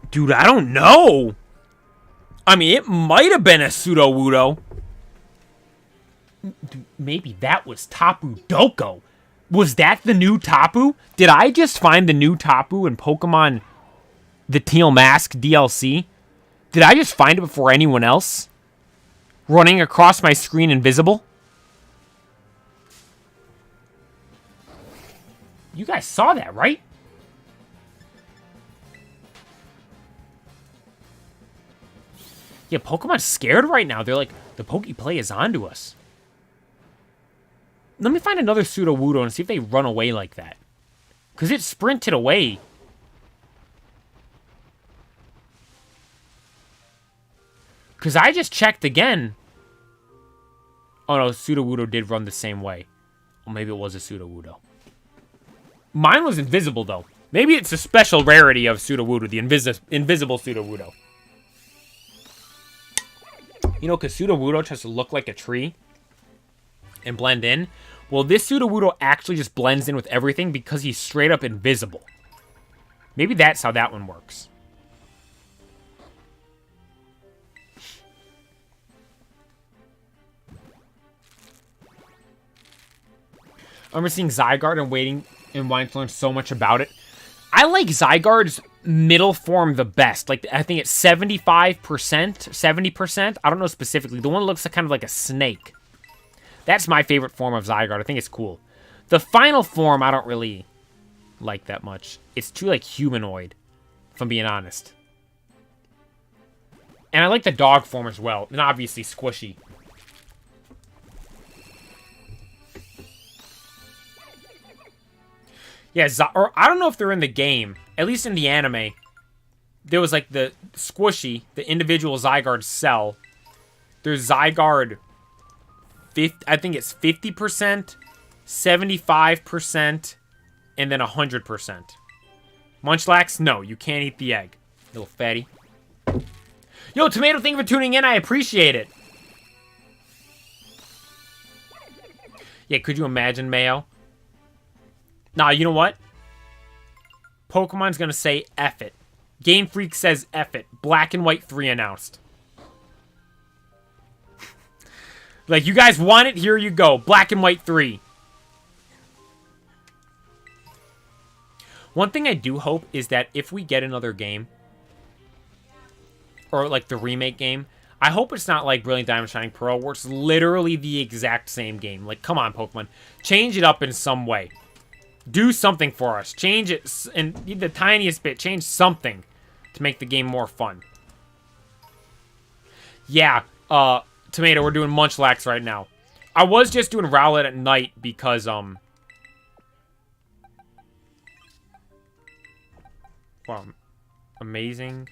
Dude, I don't know. I mean, it might have been a Sudowoodo. Dude, maybe that was Tapu Doko. Was that the new Tapu? Did I just find the new Tapu in Pokemon the Teal Mask DLC? Did I just find it before anyone else? Running across my screen invisible? You guys saw that, right? Yeah, Pokemon's scared right now. They're like, the Pokeplay is onto us. Let me find another Sudowoodo and see if they run away like that. Because it sprinted away. Because I just checked again. Oh no, Sudowoodo did run the same way. Or maybe it was a Sudowoodo. Mine was invisible though. Maybe it's a special rarity of Sudowoodo, the invisible Sudowoodo. You know, because Sudowoodo tries to look like a tree and blend in. Well, this Sudowoodo actually just blends in with everything because he's straight up invisible. Maybe that's how that one works. I remember seeing Zygarde and waiting and wanting to learn so much about it. I like Zygarde's middle form the best. Like, I think it's 75%, 70%. I don't know specifically. The one that looks like, kind of like a snake. That's my favorite form of Zygarde. I think it's cool. The final form, I don't really like that much. It's too, like, humanoid, if I'm being honest. And I like the dog form as well. And obviously squishy. Yeah, or I don't know if they're in the game. At least in the anime. There was like the squishy, the individual Zygarde cell. There's Zygarde, I think it's 50%, 75%, and then 100%. Munchlax, no, you can't eat the egg. Little fatty. Yo, Tomato, thank you for tuning in. I appreciate it. Yeah, could you imagine, Mayo? Nah, you know what? Pokemon's gonna say F it. Game Freak says F it. Black and White 3 announced. Like, you guys want it? Here you go. Black and White 3. One thing I do hope is that if we get another game, or like the remake game, I hope it's not like Brilliant Diamond Shining Pearl, where it's literally the exact same game. Like, come on, Pokemon. Change it up in some way. Do something for us. Change it, and the tiniest bit. Change something to make the game more fun. Yeah, Tomato, we're doing Munchlax right now. I was just doing Rowlet at night because, wow, amazing.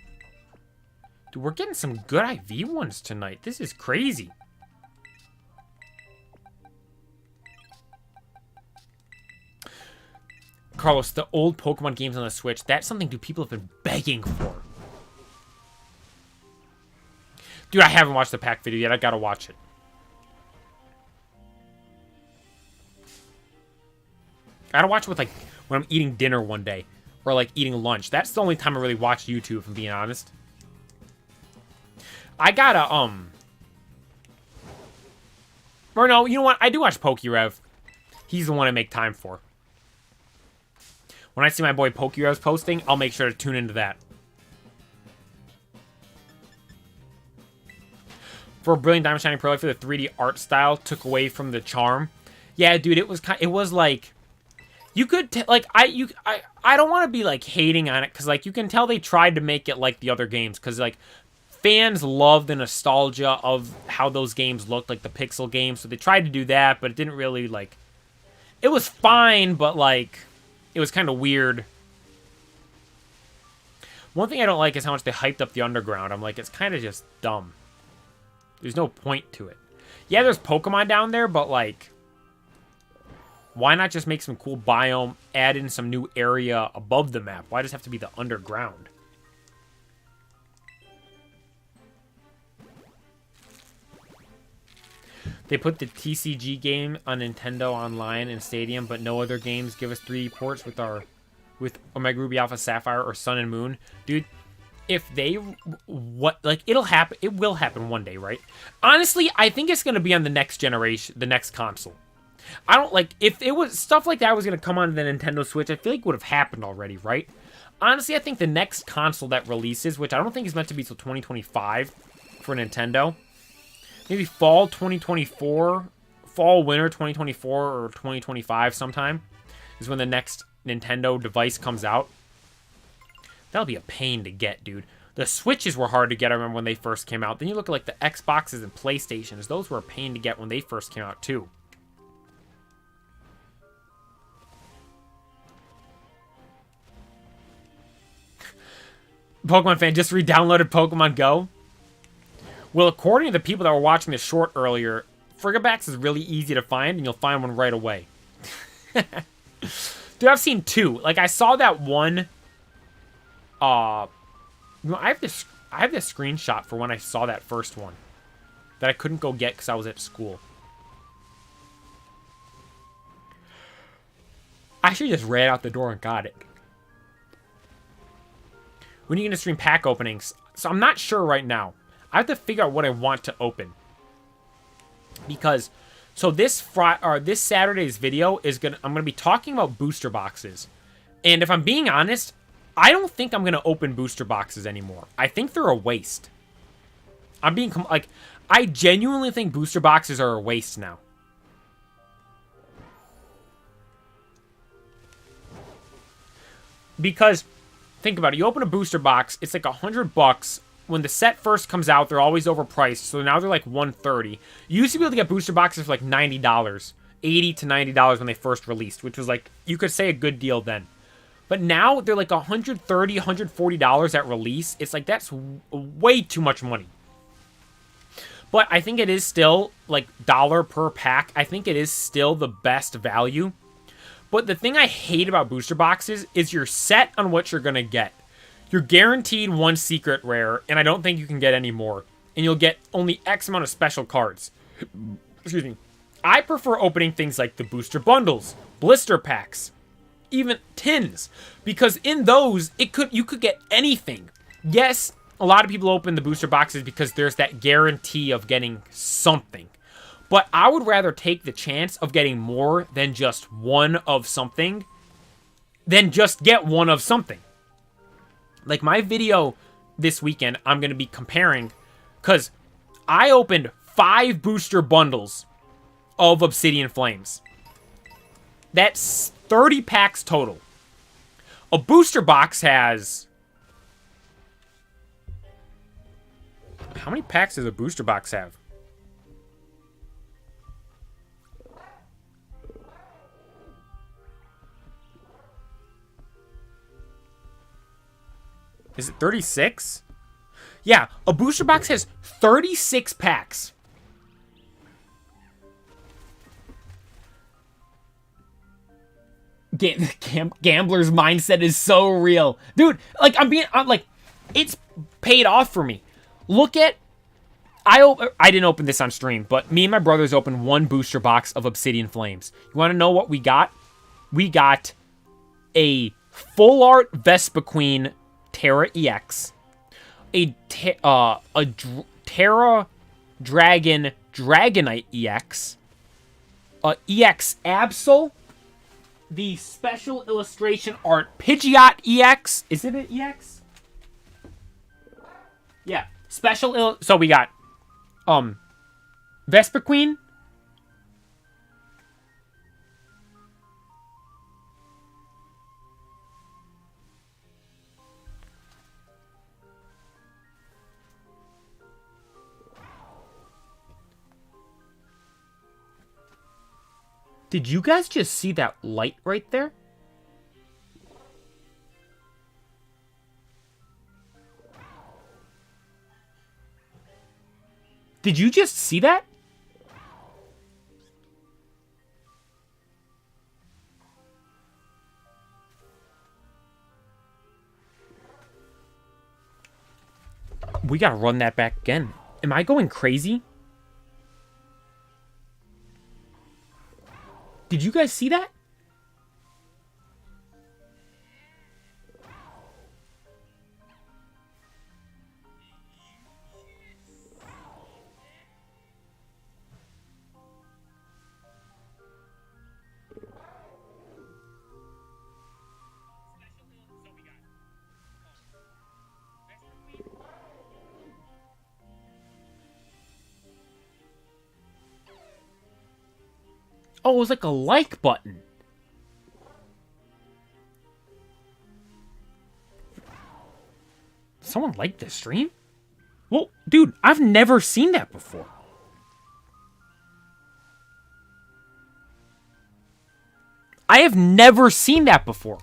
Dude, we're getting some good IV ones tonight. This is crazy. Carlos, the old Pokemon games on the Switch, that's something people have been begging for. Dude, I haven't watched the pack video yet. I gotta watch it. I gotta watch it with, like, when I'm eating dinner one day. Or, like, eating lunch. That's the only time I really watch YouTube, if I'm being honest. I gotta, Or no, you know what? I do watch PokeRev. He's the one I make time for. When I see my boy PokeRev's posting, I'll make sure to tune into that. For Brilliant Diamond Shining Pearl, for the 3D art style took away from the charm. Yeah, dude, it was like you could like I don't want to be like hating on it cuz like you can tell they tried to make it like the other games cuz like fans love the nostalgia of how those games looked, like the pixel games. So they tried to do that, but it didn't really like it was fine, but like it was kind of weird. One thing I don't like is how much they hyped up the underground. I'm like, it's kind of just dumb. There's no point to it. Yeah, there's Pokemon down there, but like, why not just make some cool biome, add in some new area above the map? Why does it have to be the underground? They put the TCG game on Nintendo Online and Stadium, but no other games give us 3D ports with Omega Ruby Alpha Sapphire or Sun and Moon. Dude, if they it'll happen. It will happen one day, right? Honestly, I think it's gonna be on the next generation, the next console. I don't like if it was stuff like that was gonna come on the Nintendo Switch. I feel like it would have happened already, right? Honestly, I think the next console that releases, which I don't think is meant to be till 2025 for Nintendo. Maybe fall 2024, fall, winter 2024, or 2025 sometime is when the next Nintendo device comes out. That'll be a pain to get, dude. The Switches were hard to get, I remember, when they first came out. Then you look at, like, the Xboxes and PlayStations. Those were a pain to get when they first came out, too. Pokemon fan just re-downloaded Pokemon Go. Well, according to the people that were watching the short earlier, Frigabacks is really easy to find, and you'll find one right away. Dude, I've seen two. Like, I saw that one. I have this screenshot for when I saw that first one that I couldn't go get because I was at school. I should just ran out the door and got it. When are you going to stream pack openings? So I'm not sure right now. I have to figure out what I want to open. Because, so this Saturday's video is I'm gonna be talking about booster boxes. And if I'm being honest, I don't think I'm gonna open booster boxes anymore. I think they're a waste. I genuinely think booster boxes are a waste now. Because, think about it, you open a booster box, it's like $100. When the set first comes out, they're always overpriced, so now they're like $130. You used to be able to get booster boxes for like $90, $80 to $90 when they first released, which was like, you could say a good deal then. But now they're like $130, $140 at release. It's like, that's way too much money. But I think it is still like dollar per pack. I think it is still the best value. But the thing I hate about booster boxes is you're set on what you're going to get. You're guaranteed one secret rare, and I don't think you can get any more. And you'll get only X amount of special cards. Excuse me. I prefer opening things like the booster bundles, blister packs, even tins. Because in those, you could get anything. Yes, a lot of people open the booster boxes because there's that guarantee of getting something. But I would rather take the chance of getting more than just one of something than just get one of something. Like, my video this weekend, I'm going to be comparing, because I opened 5 booster bundles of Obsidian Flames. That's 30 packs total. A booster box has... How many packs does a booster box have? Is it 36? Yeah, a booster box has 36 packs. Gambler's mindset is so real. Dude, like, I'm like, it's paid off for me. Look at, I didn't open this on stream, but me and my brothers opened one booster box of Obsidian Flames. You want to know what we got? We got a full art Vespa Queen Terra EX, a Terra Dragon Dragonite EX, a EX Absol, the special illustration art Pidgeot EX. Is it an EX? Yeah, so we got Vespa Queen. Did you guys just see that light right there? Did you just see that? We gotta run that back again. Am I going crazy? Did you guys see that? Oh, it was like a like button. Someone liked this stream? Well, dude, I've never seen that before. I have never seen that before.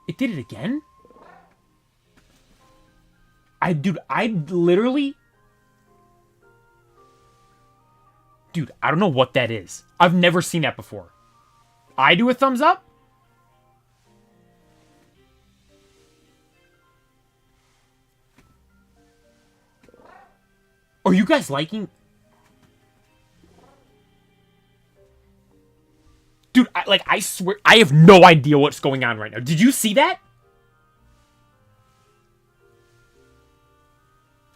It did it again? Dude, I literally... Dude, I don't know what that is. I've never seen that before. I do a thumbs up? Are you guys liking... Dude, I swear, I have no idea what's going on right now. Did you see that?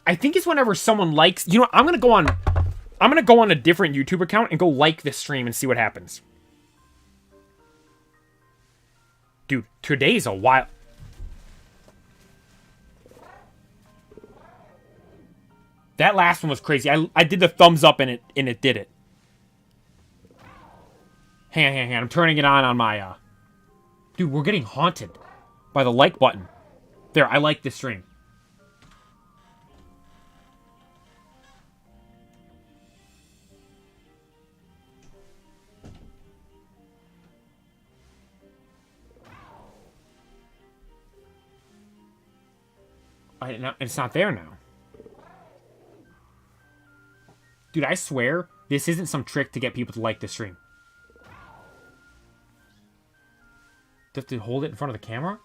I think it's whenever someone likes... You know what, I'm gonna go on a different YouTube account and go like this stream and see what happens. Dude, today's a wild... That last one was crazy. I did the thumbs up and it did it. Hang on. I'm turning it on my... Dude, we're getting haunted by the like button. There, I like this stream. It's not there now. Dude, I swear, this isn't some trick to get people to like the stream. Do you have to hold it in front of the camera?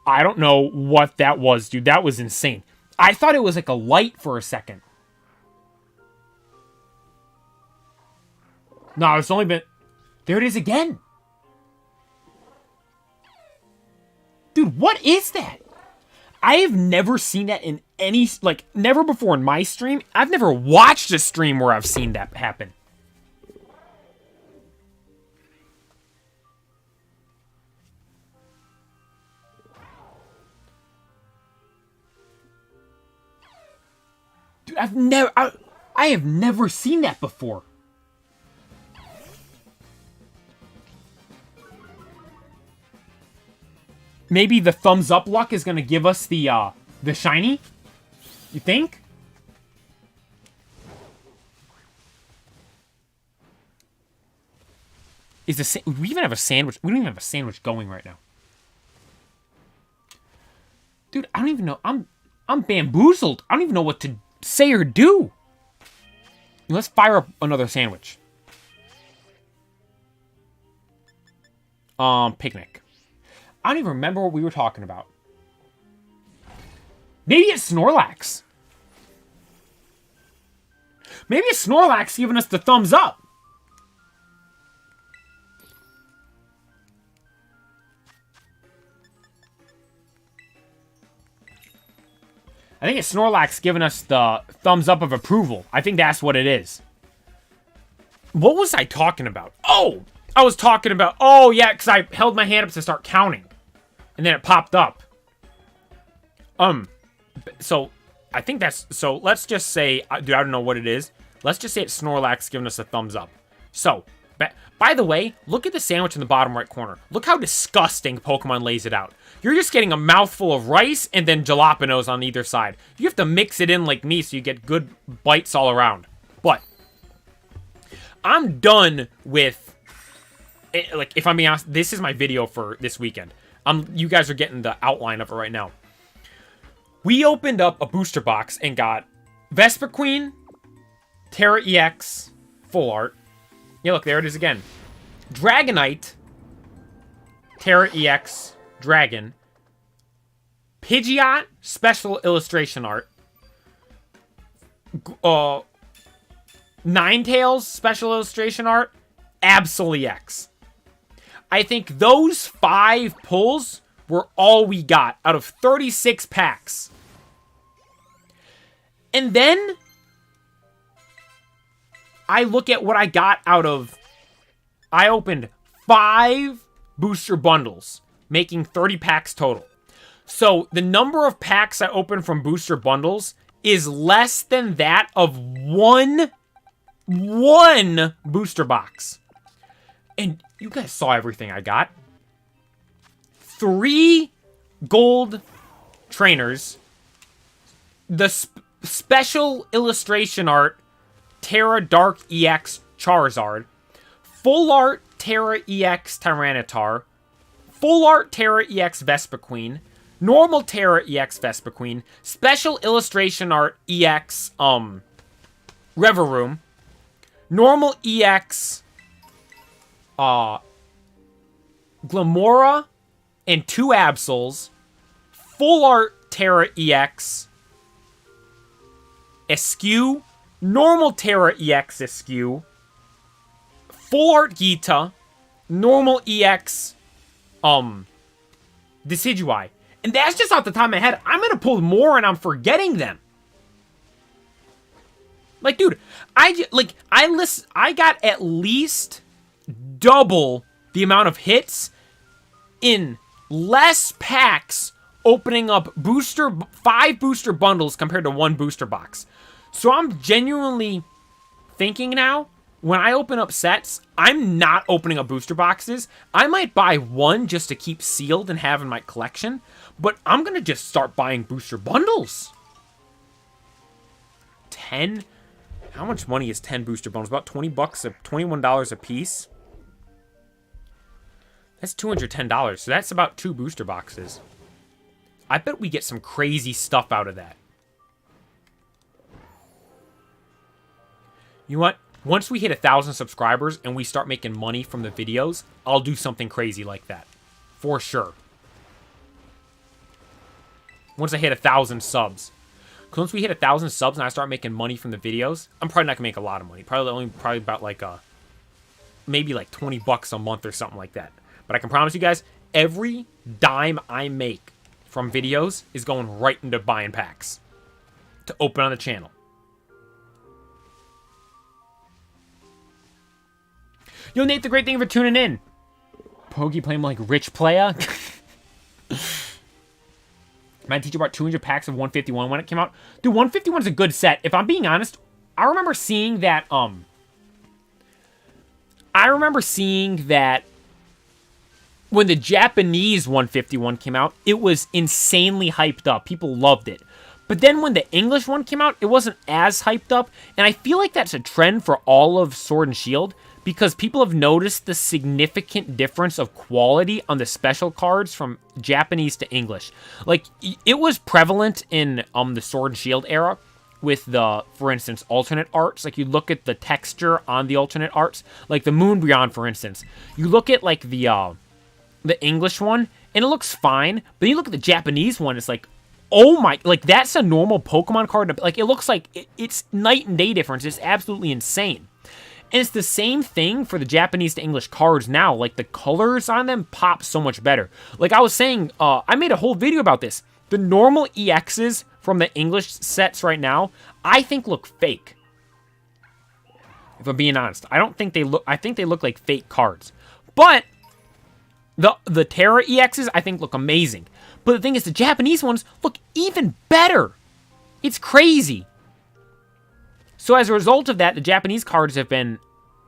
I don't know what that was, dude. That was insane. I thought it was like a light for a second. No, it's only been... There it is again. Dude, what is that? I have never seen that in any... Like, never before in my stream. I've never watched a stream where I've seen that happen. Dude, I have never seen that before. Maybe the thumbs up luck is gonna give us the shiny? You think? We even have a sandwich. We don't even have a sandwich going right now. Dude, I don't even know. I'm bamboozled. I don't even know what to say or do. Let's fire up another sandwich. Picnic. I don't even remember what we were talking about. Maybe it's Snorlax. Maybe it's Snorlax giving us the thumbs up. I think it's Snorlax giving us the thumbs up of approval. I think that's what it is. What was I talking about? Oh, I was talking about... Oh, yeah, because I held my hand up to start counting. And then it popped up. So, I think that's... So, let's just say... Dude, I don't know what it is. Let's just say it's Snorlax giving us a thumbs up. So, by the way, look at the sandwich in the bottom right corner. Look how disgusting Pokemon lays it out. You're just getting a mouthful of rice and then jalapenos on either side. You have to mix it in like me so you get good bites all around. But I'm done with, like, if I'm being honest, this is my video for this weekend. You guys are getting the outline of it right now. We opened up a booster box and got Vespiquen, Terra EX, Full Art. Yeah, look, there it is again. Dragonite, Terra EX, Dragon, Pidgeot, Special Illustration Art, Ninetales, Special Illustration Art, Absol EX. I think those 5 pulls were all we got out of 36 packs. And then I look at what I got out of... I opened 5 booster bundles, making 30 packs total. So the number of packs I opened from booster bundles is less than that of one booster box. And you guys saw everything I got. 3 gold trainers. The special illustration art Terra Dark EX Charizard. Full art Terra EX Tyranitar. Full art Terra EX Vespiquen. Normal Terra EX Vespiquen. Special illustration art EX Reveroom. Normal EX Glamora and 2 Absols. Full art Terra EX Eskew. Normal Terra EX Eskew. Full art Gita. Normal EX Decidueye. And that's just off the top of my head. I'm gonna pull more and I'm forgetting them. Like, dude, I got at least double the amount of hits in less packs opening up 5 booster bundles compared to 1 booster box. So I'm genuinely thinking now, when I open up sets, I'm not opening up booster boxes. I might buy 1 just to keep sealed and have in my collection, but I'm going to just start buying booster bundles. 10? How much money is 10 booster bundles? About $20, $21 a piece. That's $210, so that's about 2 booster boxes. I bet we get some crazy stuff out of that. You know what? Once we hit 1,000 subscribers and we start making money from the videos, I'll do something crazy like that. For sure. Once I hit 1,000 subs. Because once we hit 1,000 subs and I start making money from the videos, I'm probably not going to make a lot of money. Probably about like maybe like $20 a month or something like that. But I can promise you guys, every dime I make from videos is going right into buying packs to open on the channel. Yo, Nate, the great thing for tuning in. Pogi playing like rich playa. Man, teach you about 200 packs of 151 when it came out. Dude, 151 is a good set. If I'm being honest, I remember seeing that, when the Japanese 151 came out, it was insanely hyped up. People loved it. But then when the English one came out, it wasn't as hyped up. And I feel like that's a trend for all of Sword and Shield. because people have noticed the significant difference of quality on the special cards from Japanese to English. Like, it was prevalent in the Sword and Shield era with the, for instance, alternate arts. Like, you look at the texture on the alternate arts, like the Moonbryon, for instance. You look at, like, the English one, and it looks fine, but you look at the Japanese one, it's like, oh my, like, that's a normal Pokemon card. Like, it looks like it's night and day difference. It's absolutely insane. And it's the same thing for the Japanese to English cards now. Like, the colors on them pop so much better. Like I was saying, I made a whole video about this. The normal EXs from the English sets right now, I think look fake. If I'm being honest. I think they look like fake cards. But the Terra EXs, I think, look amazing. But the thing is, the Japanese ones look even better. It's crazy. So as a result of that, the Japanese cards have been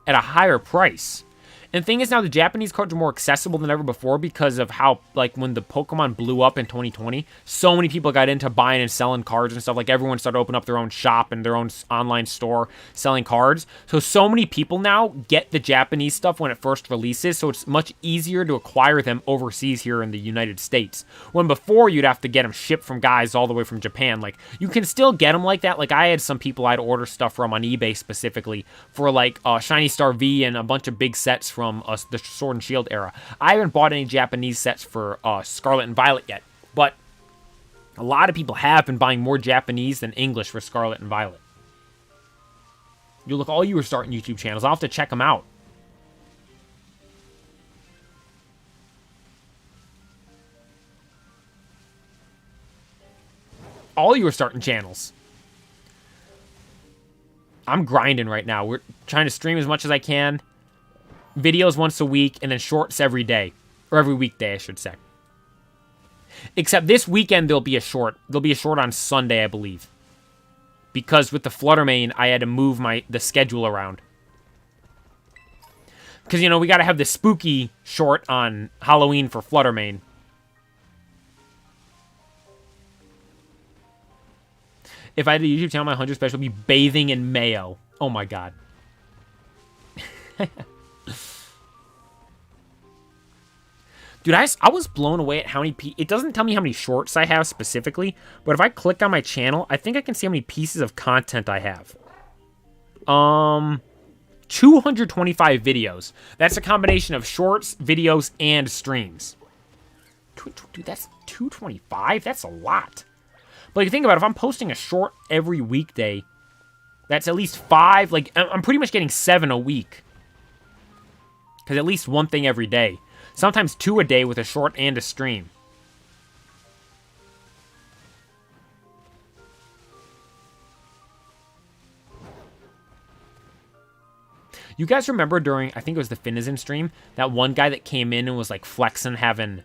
at a higher price. And the thing is now the Japanese cards are more accessible than ever before because of how, like, when the Pokemon blew up in 2020, so many people got into buying and selling cards and stuff. Like, everyone started opening up their own shop and their own online store selling cards. So many people now get the Japanese stuff when it first releases, so it's much easier to acquire them overseas here in the United States. When before, you'd have to get them shipped from guys all the way from Japan. Like, you can still get them like that. Like, I had some people I'd order stuff from on eBay specifically for, like, Shiny Star V and a bunch of big sets from the Sword and Shield era. I haven't bought any Japanese sets for Scarlet and Violet yet, but a lot of people have been buying more Japanese than English for Scarlet and Violet. You look, all you are starting YouTube channels. I'll have to check them out. All you are starting channels. I'm grinding right now. We're trying to stream as much as I can. Videos once a week, and then shorts every day. Or every weekday, I should say. Except this weekend, there'll be a short. There'll be a short on Sunday, I believe. Because with the Fluttermane, I had to move the schedule around. Because, you know, we got to have the spooky short on Halloween for Fluttermane. If I had a YouTube channel, my 100 special would be bathing in mayo. Oh my god. Dude, I was blown away at how many it doesn't tell me how many shorts I have specifically, but if I click on my channel, I think I can see how many pieces of content I have. 225 videos. That's a combination of shorts, videos, and streams. Dude, that's 225? That's a lot. But you think about it, if I'm posting a short every weekday, that's at least 5. Like, I'm pretty much getting 7 a week. Because at least one thing every day. Sometimes 2 a day with a short and a stream. You guys remember during, I think it was the Finizen stream, that one guy that came in and was like flexing, having...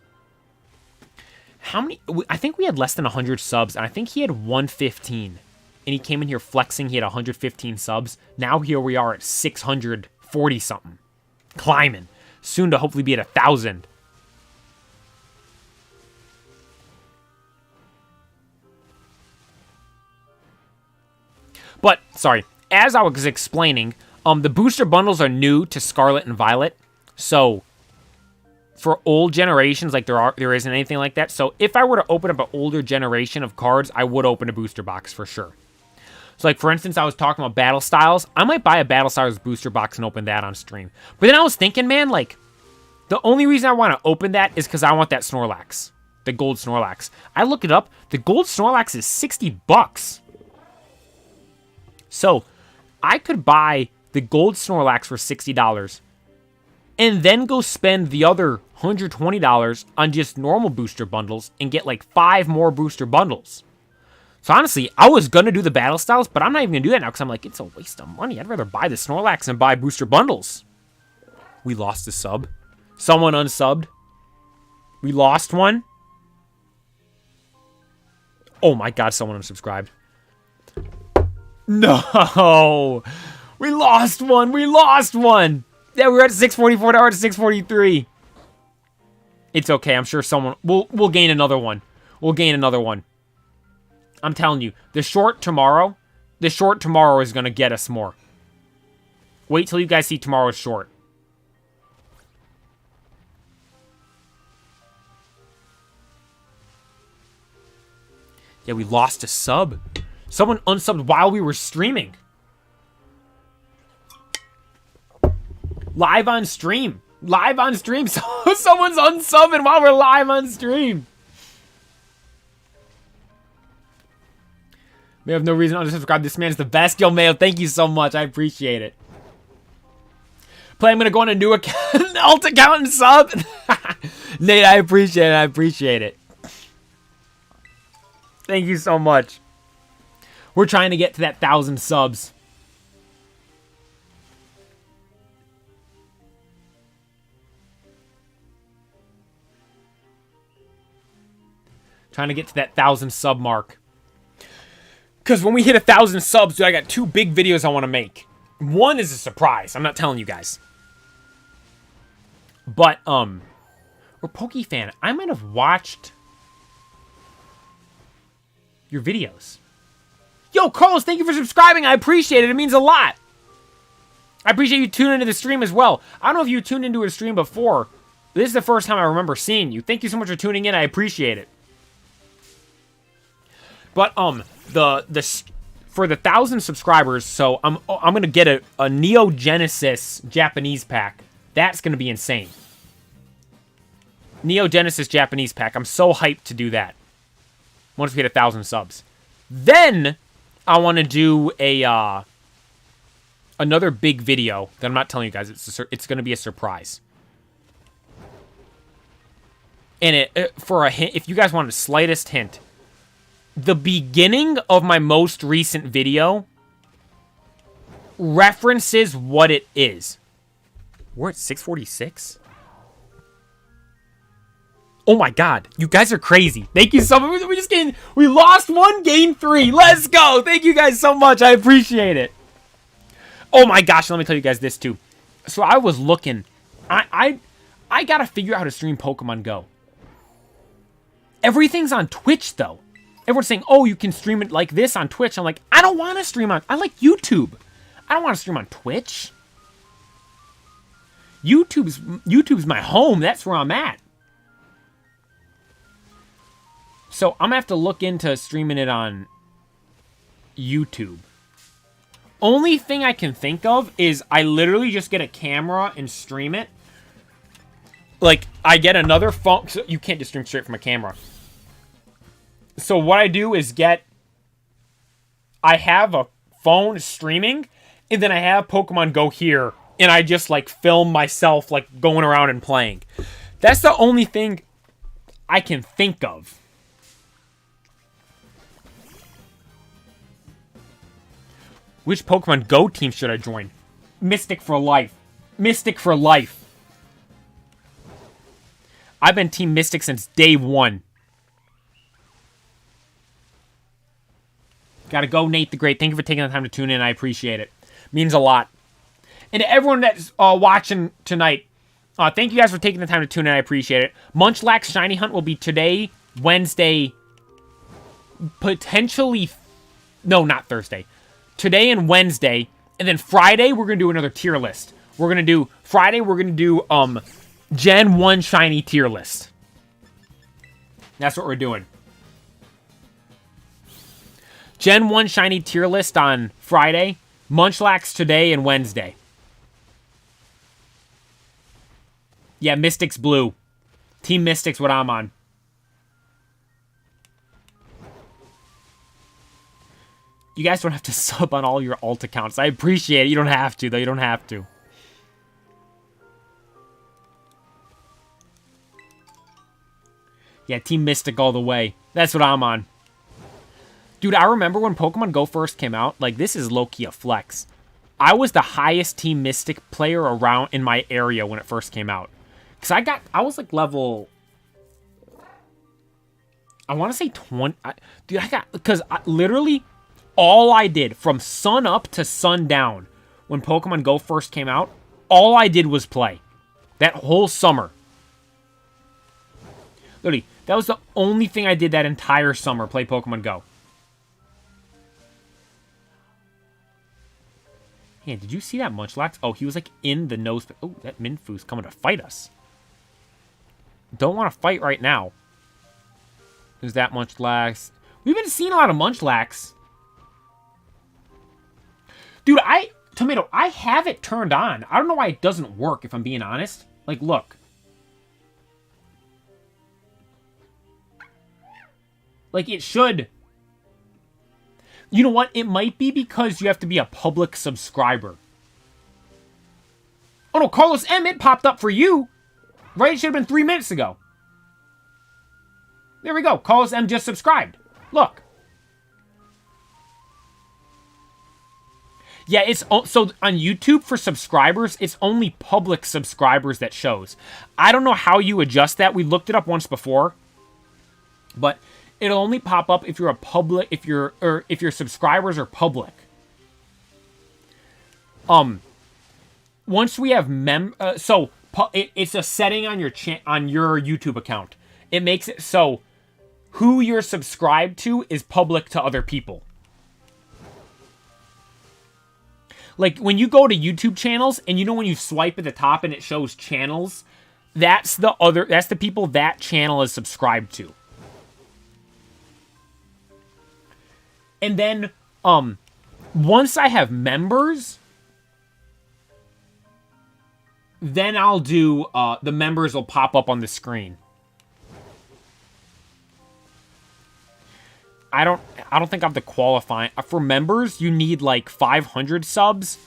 How many? I think we had less than 100 subs, and I think he had 115. And he came in here flexing, he had 115 subs. Now here we are at 640 something. Climbing. Soon to hopefully be at 1,000. But, sorry, as I was explaining, the booster bundles are new to Scarlet and Violet. So, for old generations, like there isn't anything like that. So, if I were to open up an older generation of cards, I would open a booster box for sure. So, like, for instance, I was talking about Battle Styles. I might buy a Battle Styles booster box and open that on stream. But then I was thinking, man, like, the only reason I want to open that is because I want that Snorlax. The gold Snorlax. I look it up. The gold Snorlax is 60 bucks. So, I could buy the gold Snorlax for $60 and then go spend the other $120 on just normal booster bundles and get like 5 more booster bundles. So honestly, I was going to do the Battle Styles, but I'm not even going to do that now because I'm like, it's a waste of money. I'd rather buy the Snorlax and buy booster bundles. We lost a sub. Someone unsubbed. We lost one. Oh my god, someone unsubscribed. No! We lost one! We lost one! Yeah, we were at 644, now we're at 643. It's okay, I'm sure someone... We'll gain another one. We'll gain another one. I'm telling you, the short tomorrow is going to get us more. Wait till you guys see tomorrow's short. Yeah, we lost a sub. Someone unsubbed while we were streaming. Live on stream. Live on stream. So someone's unsubbing while we're live on stream. May have no reason to unsubscribe. This man's the best. Yo, Mayo, thank you so much. I appreciate it. Play, I'm going to go on a new account, alt account and sub. Nate, I appreciate it. I appreciate it. Thank you so much. We're trying to get to that 1,000 subs. Trying to get to that 1,000 sub mark. Because when we hit 1,000 subs, dude, I got 2 big videos I want to make. One is a surprise. I'm not telling you guys. But, or Pokefan, I might have watched your videos. Yo, Carlos, thank you for subscribing. I appreciate it. It means a lot. I appreciate you tuning into the stream as well. I don't know if you tuned into a stream before. This is the first time I remember seeing you. Thank you so much for tuning in. I appreciate it. But, for the 1,000 subscribers, so I'm gonna get a Neo Genesis Japanese pack. That's gonna be insane. Neo Genesis Japanese pack. I'm so hyped to do that. Once we hit 1,000 subs. Then I want to do a another big video that I'm not telling you guys. It's going to be a surprise. And for a hint, if you guys want the slightest hint, the beginning of my most recent video references what it is. We're at 646. Oh my god, you guys are crazy. Thank you so much. We lost 1, gained 3. Let's go. Thank you guys so much. I appreciate it. Oh my gosh, let me tell you guys this too. So I was looking. I gotta figure out how to stream Pokemon Go. Everything's on Twitch though. Everyone's saying, oh, you can stream it like this on Twitch. I'm like, I don't want to stream on... I like YouTube. I don't want to stream on Twitch. YouTube's my home. That's where I'm at. So I'm going to have to look into streaming it on YouTube. Only thing I can think of is I literally just get a camera and stream it. Like, I get another phone. So you can't just stream straight from a camera. So what I do is I have a phone streaming, and then I have Pokemon Go here, and I just, like, film myself, like, going around and playing. That's the only thing I can think of. Which Pokemon Go team should I join? Mystic for life. Mystic for life. I've been Team Mystic since day 1. Gotta go, Nate the Great. Thank you for taking the time to tune in. I appreciate it. Means a lot. And to everyone that's watching tonight, thank you guys for taking the time to tune in. I appreciate it. Munchlax Shiny Hunt will be today, Wednesday, potentially... No, not Thursday. Today and Wednesday. And then Friday, we're going to do another tier list. Friday, we're going to do Gen 1 Shiny tier list. That's what we're doing. Gen 1 Shiny tier list on Friday. Munchlax today and Wednesday. Yeah, Mystic's blue. Team Mystic's what I'm on. You guys don't have to sub on all your alt accounts. I appreciate it. You don't have to, though. You don't have to. Yeah, Team Mystic all the way. That's what I'm on. Dude, I remember when Pokemon Go first came out. Like, this is low-key a flex. I was the highest Team Mystic player around in my area when it first came out. Because I was like level... I want to say 20... Because literally... All I did from sun up to sundown when Pokemon Go first came out, all I did was play. That whole summer. Literally, that was the only thing I did that entire summer, play Pokemon Go. Hey, did you see that Munchlax? Oh, he was like in the nose. Oh, that Minfu's coming to fight us. Don't want to fight right now. There's that Munchlax. We've been seeing a lot of Munchlax. Dude, Tomato, I have it turned on. I don't know why it doesn't work, if I'm being honest. Like, look. Like, it should. You know what? It might be because you have to be a public subscriber. Oh, no, Carlos M, it popped up for you. Right? It should have been 3 minutes ago. There we go. Carlos M just subscribed. Look. Yeah, it's so on YouTube for subscribers, it's only public subscribers that shows. I don't know how you adjust that. We looked it up once before. But it'll only pop up if you're a public, if your subscribers are public. Once we have it's a setting on your YouTube account. It makes it so who you're subscribed to is public to other people. Like when you go to YouTube channels and you know when you swipe at the top and it shows channels, that's the people that channel is subscribed to. And then once I have members, then I'll do the members will pop up on the screen. I don't think I have the qualifying for members. You need like 500 subs,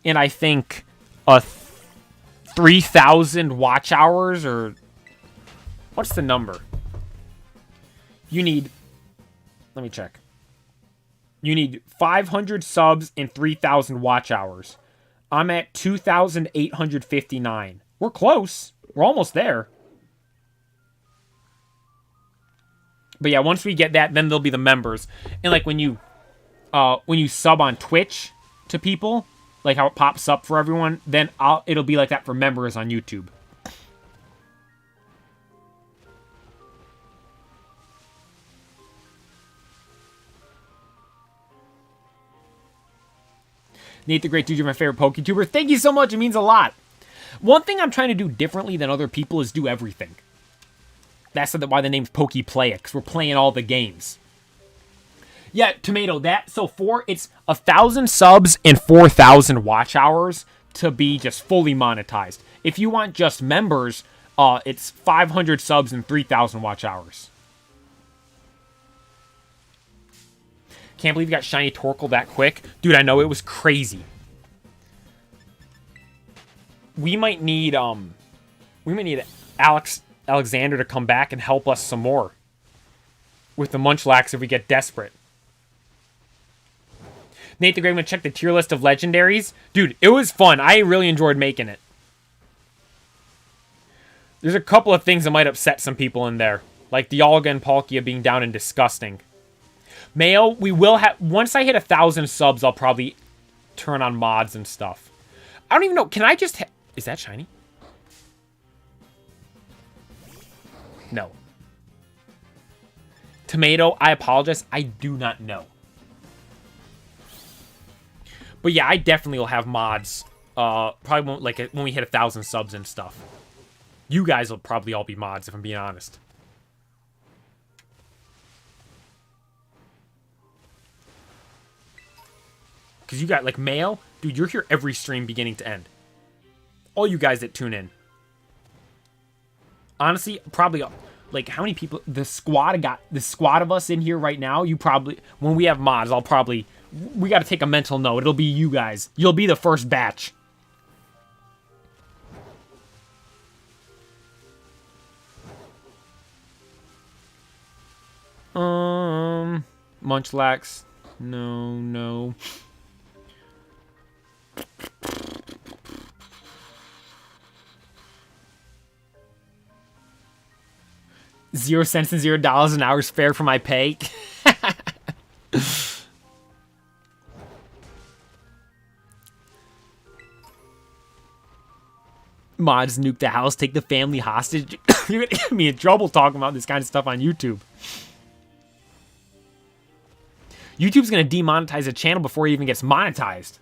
and I think 3,000 watch hours, or what's the number? You need. Let me check. You need 500 subs and 3,000 watch hours. I'm at 2,859. We're close. We're almost there. But yeah, once we get that, then there'll be the members. And like when you sub on Twitch to people, like how it pops up for everyone, then it'll be like that for members on YouTube. Nate the Great Dude, you're my favorite PokeTuber. Thank you so much. It means a lot. One thing I'm trying to do differently than other people is do everything. That's why the name's PokePlay, because we're playing all the games. Yeah, Tomato, it's 1,000 subs and 4,000 watch hours to be just fully monetized. If you want just members, it's 500 subs and 3,000 watch hours. Can't believe you got Shiny Torkoal that quick. Dude, I know, it was crazy. We might need Alexander to come back and help us some more with the Munchlax if we get desperate. Nate the Great, I'm going to check the tier list of legendaries. Dude, it was fun. I really enjoyed making it. There's a couple of things that might upset some people in there, like the Dialga and Palkia being down and disgusting. Mayo, we will have... Once I hit 1,000 subs, I'll probably turn on mods and stuff. I don't even know. Can I just... Is that shiny? No. Tomato, I apologize. I do not know. But yeah, I definitely will have mods. Probably won't, like, when we hit 1,000 subs and stuff. You guys will probably all be mods, if I'm being honest. Because you got, like, Mayo. Dude, you're here every stream beginning to end. All you guys that tune in. Honestly, probably, like, how many people... The squad of us in here right now, you probably... When we have mods, I'll probably... We got to take a mental note. It'll be you guys. You'll be the first batch. Munchlax. No. 0 cents and $0 an hour is fair for my pay. Mods nuke the house, take the family hostage. You're gonna get me in trouble talking about this kind of stuff on YouTube. YouTube's gonna demonetize a channel before it even gets monetized.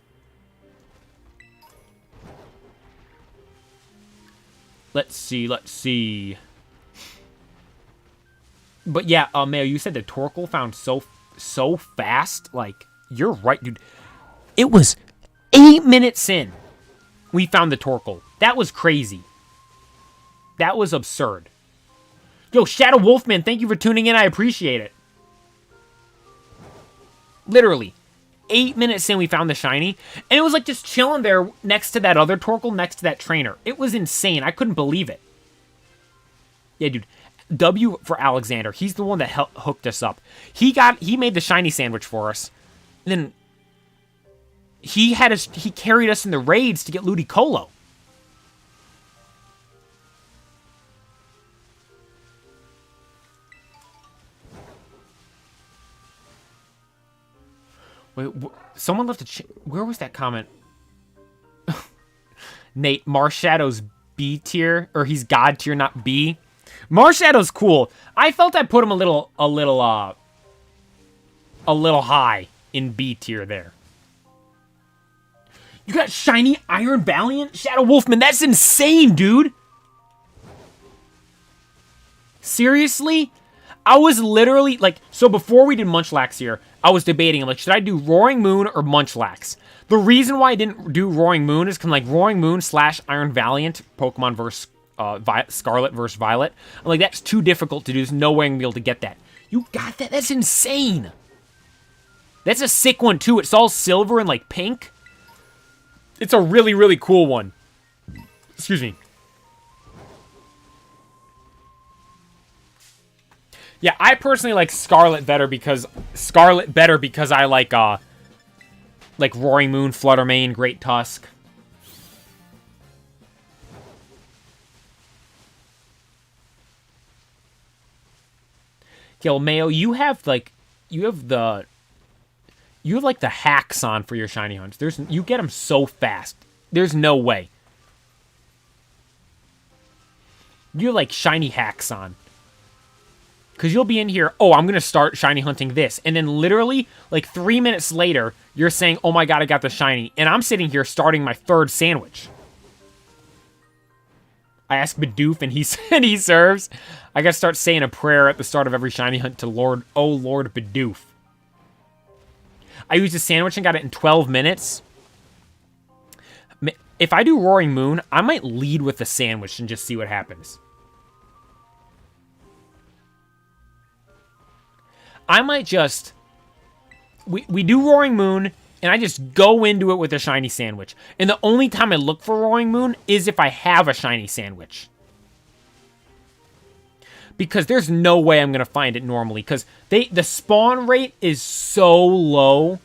Let's see. But yeah, Mayo, you said the Torkoal found so fast. Like, you're right, dude. It was 8 minutes in. We found the Torkoal. That was crazy. That was absurd. Yo, Shadow Wolfman, thank you for tuning in. I appreciate it. Literally. 8 minutes in, we found the shiny. And it was like just chilling there next to that other Torkoal, next to that trainer. It was insane. I couldn't believe it. Yeah, dude. W for Alexander. He's the one that hooked us up. He made the shiny sandwich for us. And then he carried us in the raids to get Ludicolo. Wait, someone left where was that comment? Nate, Marshadow's B tier, or he's God tier, not B. Marshadow's cool. I felt I put him a little high in B tier there. You got shiny Iron Valiant? Shadow Wolfman, that's insane, dude. Seriously? I was literally, like, so before we did Munchlax here, I was debating, like, should I do Roaring Moon or Munchlax? The reason why I didn't do Roaring Moon is because, like, Roaring Moon / Iron Valiant, Pokemon versus Scarlet versus Violet. I'm like, that's too difficult to do. There's no way I'm going to be able to get that. You got that? That's insane. That's a sick one, too. It's all silver and, like, pink. It's a really, really cool one. Excuse me. Yeah, I personally like Scarlet better because I like Roaring Moon, Fluttermane, Great Tusk. Yo, Mayo, you have like the hacks on for your shiny hunts. You get them so fast. There's no way. You have like shiny hacks on. Because you'll be in here, oh, I'm going to start shiny hunting this. And then literally, like 3 minutes later, you're saying, oh my god, I got the shiny. And I'm sitting here starting my third sandwich. I ask Bidoof and he said he serves. I got to start saying a prayer at the start of every shiny hunt to Lord Bidoof. I used a sandwich and got it in 12 minutes. If I do Roaring Moon, I might lead with the sandwich and just see what happens. I might just... We do Roaring Moon, and I just go into it with a shiny sandwich. And the only time I look for Roaring Moon is if I have a shiny sandwich. Because there's no way I'm going to find it normally. Because the spawn rate is so low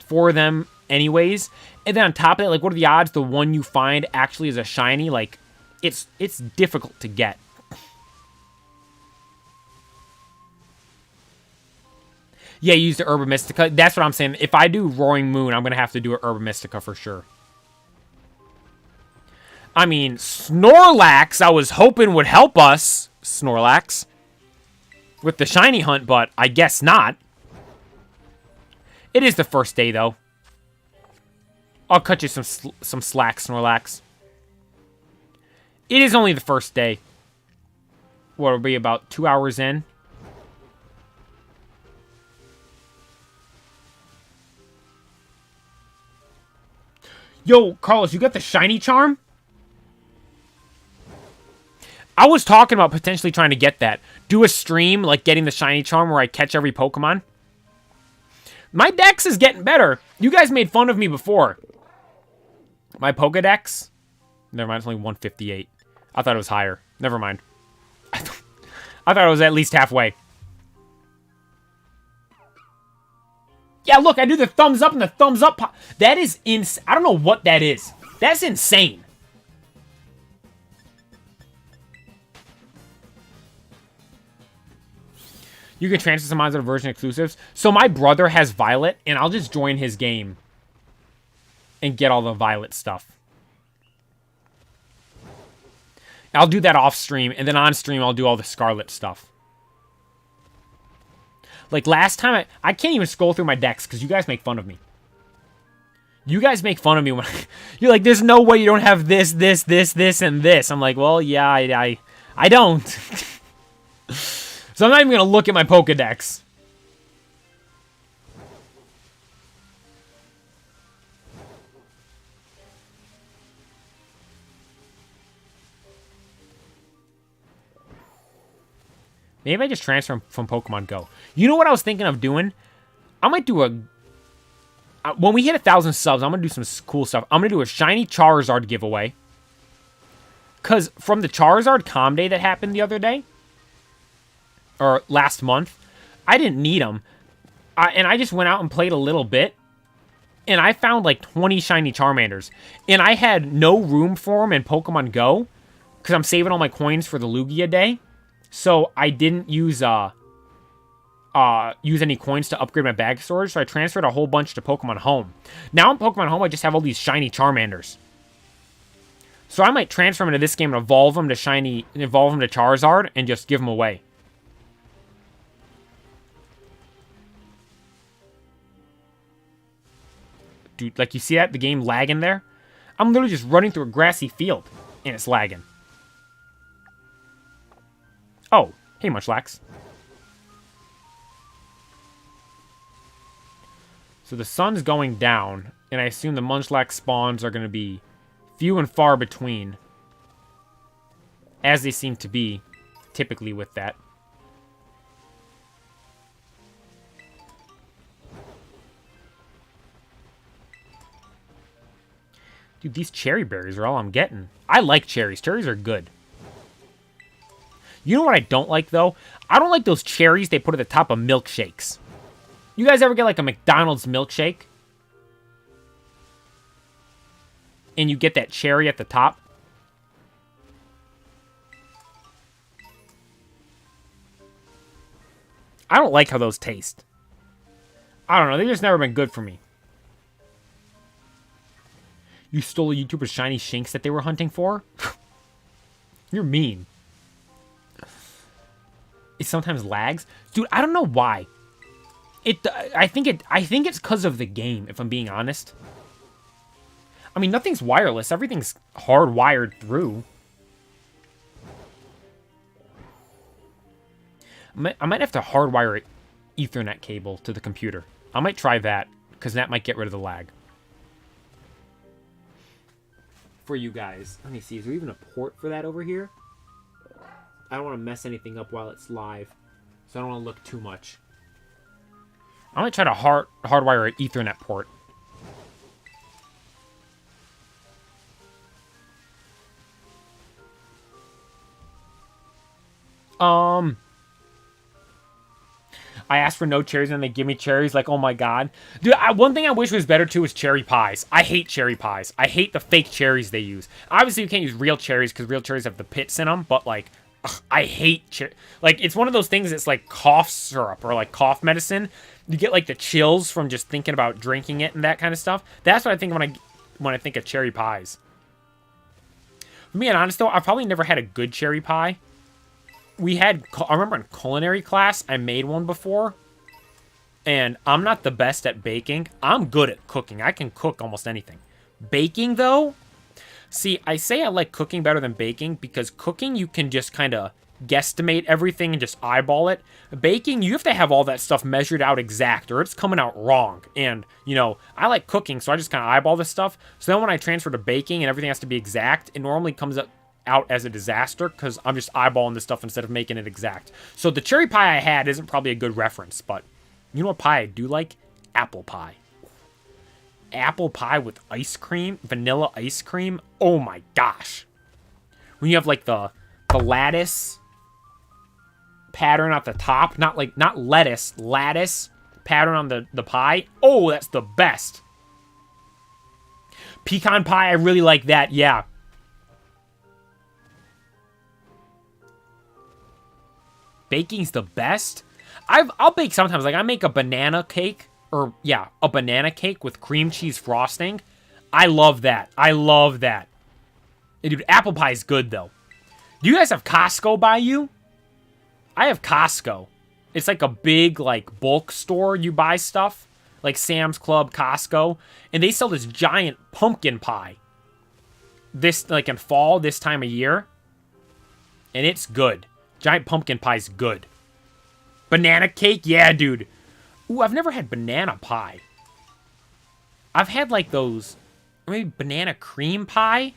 for them anyways. And then on top of that, like, what are the odds the one you find actually is a shiny? Like, it's difficult to get. Yeah, you use the Herba Mystica. That's what I'm saying. If I do Roaring Moon, I'm going to have to do a Herba Mystica for sure. I mean, Snorlax, I was hoping would help us, Snorlax, with the shiny hunt, but I guess not. It is the first day, though. I'll cut you some slack, Snorlax. It is only the first day. What, will be about 2 hours in? Yo, Carlos, you got the shiny charm? I was talking about potentially trying to get that. Do a stream, like getting the shiny charm where I catch every Pokemon. My dex is getting better. You guys made fun of me before. My Pokedex? Never mind, it's only 158. I thought it was higher. Never mind. I thought it was at least halfway. Yeah, look, I do the thumbs up and the thumbs up pop. That is insane. I don't know what that is. That's insane. You can transfer some Monster version exclusives. So my brother has Violet, and I'll just join his game and get all the Violet stuff. I'll do that off stream, and then on stream I'll do all the Scarlet stuff. Like, last time, I can't even scroll through my decks because you guys make fun of me. You guys make fun of me when you're like, there's no way you don't have this, this, this, this, and this. I'm like, well, yeah, I don't. So I'm not even going to look at my Pokedex. Maybe I just transfer from Pokemon Go. You know what I was thinking of doing? I might do a... when we hit 1,000 subs, I'm going to do some cool stuff. I'm going to do a shiny Charizard giveaway. Because from the Charizard Calm Day that happened the other day, or last month, I didn't need them. And I just went out and played a little bit. And I found like 20 shiny Charmanders. And I had no room for them in Pokemon Go. Because I'm saving all my coins for the Lugia Day. So I didn't use any coins to upgrade my bag storage. So I transferred a whole bunch to Pokemon Home. Now in Pokemon Home, I just have all these shiny Charmanders. So I might transfer them into this game and evolve them to Charizard and just give them away. Dude, like you see that? The game lagging there? I'm literally just running through a grassy field and it's lagging. Oh, hey Munchlax. So the sun's going down, and I assume the Munchlax spawns are going to be few and far between, as they seem to be typically with that. Dude, these cherry berries are all I'm getting. I like cherries. Cherries are good. You know what I don't like, though? I don't like those cherries they put at the top of milkshakes. You guys ever get, like, a McDonald's milkshake? And you get that cherry at the top? I don't like how those taste. I don't know. They've just never been good for me. You stole a YouTuber's shiny Shinx that they were hunting for? You're mean. It sometimes lags. Dude, I don't know why. I think it's because of the game, if I'm being honest. I mean, nothing's wireless. Everything's hardwired through. I might have to hardwire an Ethernet cable to the computer. I might try that, because that might get rid of the lag. For you guys. Let me see. Is there even a port for that over here? I don't want to mess anything up while it's live, so I don't want to look too much. I'm going to try to hardwire an Ethernet port. I asked for no cherries and they give me cherries. Like, oh my god. Dude, one thing I wish was better too is cherry pies. I hate cherry pies. I hate the fake cherries they use. Obviously, you can't use real cherries because real cherries have the pits in them. But, like, ugh, I hate cherry. Like, it's one of those things that's like cough syrup or like cough medicine. You get, like, the chills from just thinking about drinking it and that kind of stuff. That's what I think when I think of cherry pies. For me, and honest though, I've probably never had a good cherry pie. I remember in culinary class, I made one before. And I'm not the best at baking. I'm good at cooking. I can cook almost anything. Baking, though? See, I say I like cooking better than baking because cooking, you can just kind of guesstimate everything and just eyeball it. Baking, you have to have all that stuff measured out exact or it's coming out wrong. And, you know, I like cooking, so I just kind of eyeball this stuff. So then when I transfer to baking and everything has to be exact, it normally comes out as a disaster because I'm just eyeballing this stuff instead of making it exact. So the cherry pie I had isn't probably a good reference, but you know what pie I do like? Apple pie. Apple pie with ice cream, vanilla ice cream. Oh my gosh. When you have like the lattice pattern at the top, not lettuce, lattice pattern on the pie. Oh, that's the best. Pecan pie, I really like that. Yeah. Baking's the best. I'll bake sometimes. Like, I make a banana cake. Or, yeah, a banana cake with cream cheese frosting. I love that. I love that. Hey, dude, apple pie is good, though. Do you guys have Costco by you? I have Costco. It's like a big, like, bulk store you buy stuff. like Sam's Club, Costco, and they sell this giant pumpkin pie. This, like in fall, this time of year. And it's good. Giant pumpkin pie's good. Banana cake? Yeah, dude. Ooh, I've never had banana pie. I've had like those, maybe banana cream pie?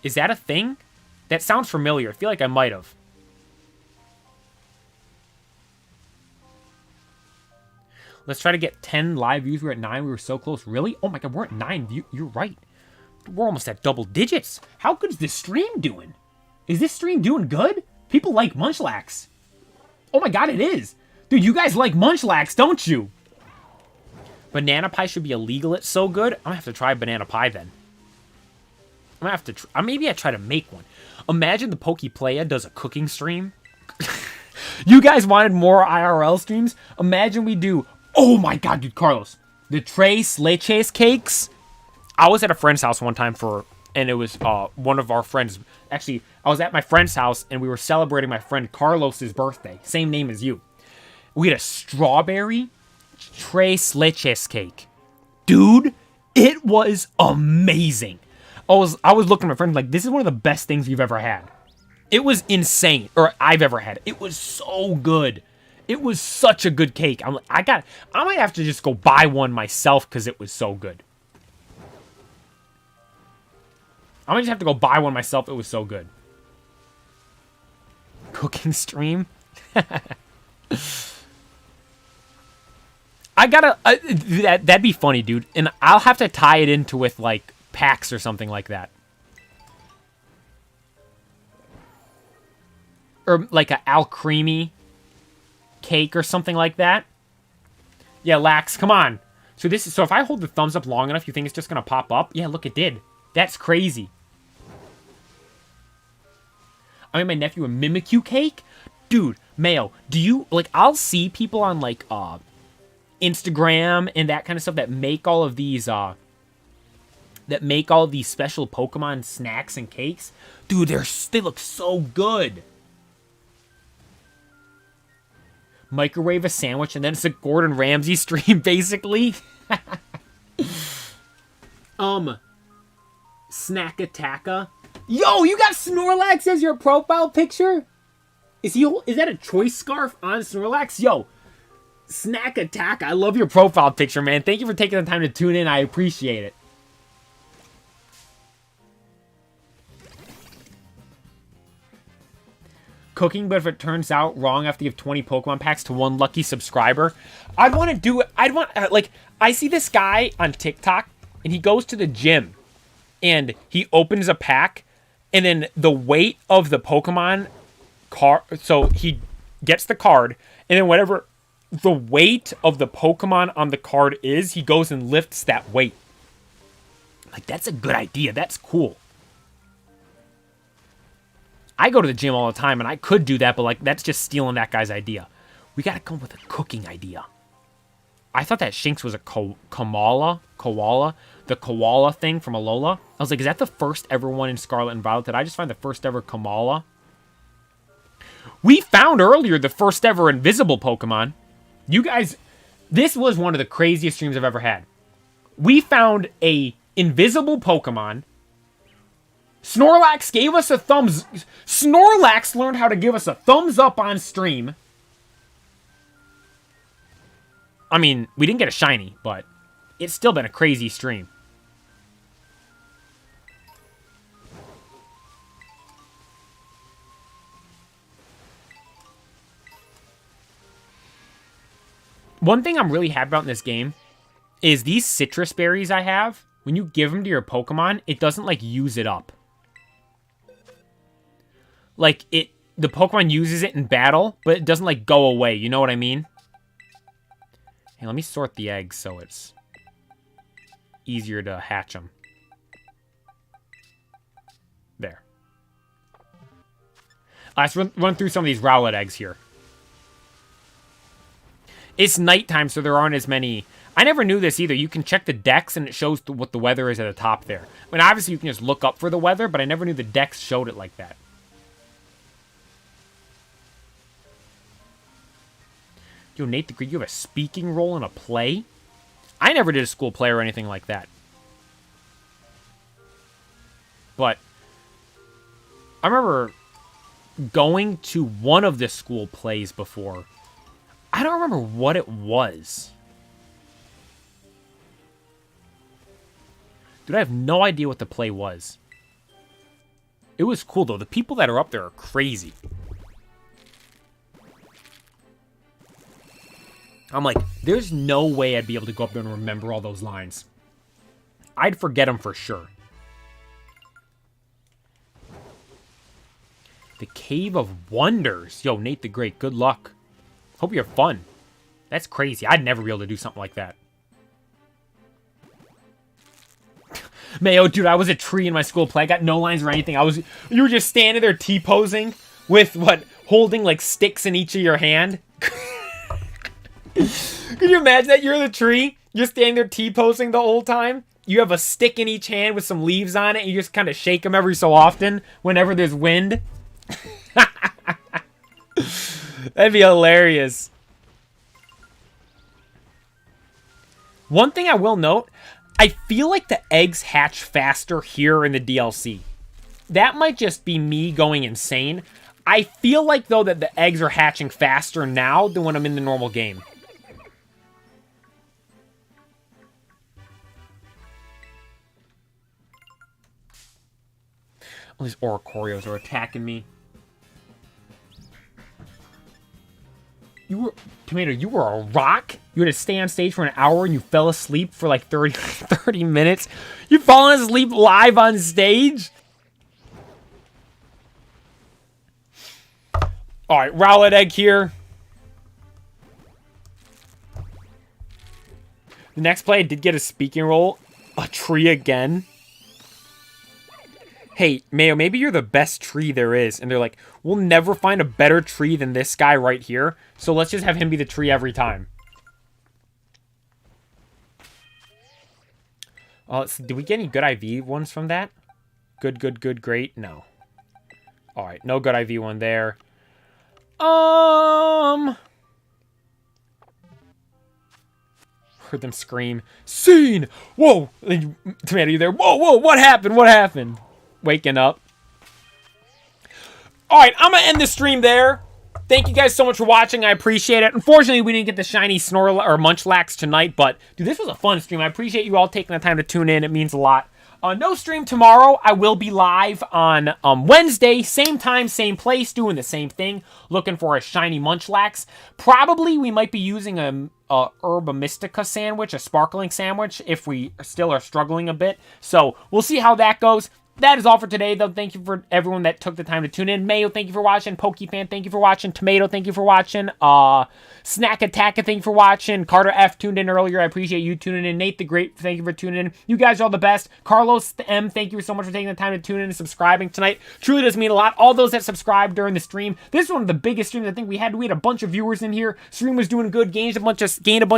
Is that a thing? That sounds familiar. I feel like I might have. Let's try to get 10 live views. We're at 9. We were so close. Really? Oh my god, we're at 9 views. You're right. We're almost at double digits. How good is this stream doing? Is this stream doing good? People like Munchlax. Oh my god, it is. Dude, you guys like Munchlax, don't you? Banana pie should be illegal. It's so good. I'm gonna have to try banana pie then. I'm gonna have to maybe I try to make one. Imagine the Pokeplaya does a cooking stream. You guys wanted more IRL streams? Imagine we do. Oh my god, dude, Carlos. The Tres Leches cakes. I was at a friend's house one time and it was one of our friends. Actually, I was at my friend's house and we were celebrating my friend Carlos's birthday. Same name as you. We had a strawberry Tres Leches cake. Dude, it was amazing. I was looking at my friend like, this is one of the best things you've ever had. It was insane, or I've ever had. It was so good. It was such a good cake. I might have to just go buy one myself because it was so good. I might just have to go buy one myself. It was so good. Cooking stream? That'd be funny, dude. And I'll have to tie it into with, like, packs or something like that. Or, like, a Al Creamy cake or something like that. Yeah, Lax, come on. So if I hold the thumbs up long enough, you think it's just gonna pop up? Yeah, look, it did. That's crazy. I made my nephew a Mimikyu cake? Dude, Mayo, do you, like, I'll see people on, like, Instagram and that kind of stuff that make all of these, special Pokemon snacks and cakes. Dude, they look so good. Microwave a sandwich and then it's a Gordon Ramsay stream, basically. Snack-a-tacka. Yo, you got Snorlax as your profile picture? Is that a choice scarf on Snorlax? Yo, Snack-a-tacka. I love your profile picture, man. Thank you for taking the time to tune in. I appreciate it. Cooking, but if it turns out wrong after you have 20 Pokemon packs to one lucky subscriber, I'd want to do it. I see this guy on TikTok, and he goes to the gym, and he opens a pack, and then the weight of the Pokemon card, so he gets the card, and then whatever the weight of the Pokemon on the card is, he goes and lifts that weight. Like, that's a good idea. That's cool. I go to the gym all the time, and I could do that, but, like, that's just stealing that guy's idea. We gotta come with a cooking idea. I thought that Shinx was a koala, the koala thing from Alola. I was like, is that the first ever one in Scarlet and Violet? Did I just find the first ever Kamala? We found earlier the first ever invisible Pokemon. You guys, this was one of the craziest streams I've ever had. We found a invisible Pokemon. Snorlax gave us a thumbs... Snorlax learned how to give us a thumbs up on stream. I mean, we didn't get a shiny, but it's still been a crazy stream. One thing I'm really happy about in this game is these citrus berries I have. When you give them to your Pokemon, it doesn't, like, use it up. Like, the Pokemon uses it in battle, but it doesn't, like, go away. You know what I mean? Hey, let me sort the eggs so it's easier to hatch them. There. Let's run through some of these Rowlet eggs here. It's nighttime, so there aren't as many... I never knew this either. You can check the decks, and it shows what the weather is at the top there. I mean, obviously, you can just look up for the weather, but I never knew the decks showed it like that. Yo, Nate the Greek, you have a speaking role in a play? I never did a school play or anything like that. But I remember going to one of the school plays before. I don't remember what it was. Dude, I have no idea what the play was. It was cool, though. The people that are up there are crazy. I'm like, there's no way I'd be able to go up there and remember all those lines. I'd forget them for sure. The Cave of Wonders. Yo, Nate the Great, good luck. Hope you have fun. That's crazy. I'd never be able to do something like that. Mayo, dude, I was a tree in my school play. I got no lines or anything. You were just standing there T-posing with, what, holding, like, sticks in each of your hand? Could you imagine that? You're the tree. You're standing there T-posing the whole time. You have a stick in each hand with some leaves on it. And you just kind of shake them every so often whenever there's wind. That'd be hilarious. One thing I will note, I feel like the eggs hatch faster here in the DLC. That might just be me going insane. I feel like, though, that the eggs are hatching faster now than when I'm in the normal game. All these Oricorios are attacking me. Tomato, you were a rock? You had to stay on stage for an hour and you fell asleep for like 30 minutes? You've fallen asleep live on stage? Alright, Rowlet Egg here. The next play, I did get a speaking role. A tree again. Hey, Mayo, maybe you're the best tree there is. And they're like, we'll never find a better tree than this guy right here. So let's just have him be the tree every time. Did we get any good IV ones from that? Good, great. No. Alright, no good IV one there. Heard them scream. Scene! Whoa! Tomato, you there? Whoa, what happened? Waking up. Alright, I'm going to end the stream there. Thank you guys so much for watching. I appreciate it. Unfortunately, we didn't get the shiny Snorlax or Munchlax tonight, but dude, this was a fun stream. I appreciate you all taking the time to tune in. It means a lot. No stream tomorrow. I will be live on Wednesday. Same time, same place, doing the same thing. Looking for a shiny Munchlax. Probably we might be using a Herba Mystica sandwich, a sparkling sandwich, if we still are struggling a bit. So we'll see how that goes. That is all for today, though. Thank you for everyone that took the time to tune in. Mayo, thank you for watching. PokeFan, thank you for watching. Tomato, thank you for watching. Snack Attack, thank you for watching. Carter F tuned in earlier. I appreciate you tuning in. Nate the Great, thank you for tuning in. You guys are all the best. Carlos M, thank you so much for taking the time to tune in and subscribing tonight. Truly does mean a lot. All those that subscribed during the stream. This is one of the biggest streams I think we had. We had a bunch of viewers in here. Stream was doing good. Gained a bunch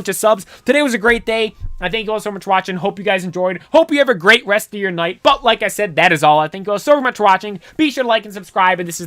of subs. Today was a great day. I thank you all so much for watching. Hope you guys enjoyed. Hope you have a great rest of your night. But like I said, that is all. I thank you all so much for watching. Be sure to like and subscribe. And this is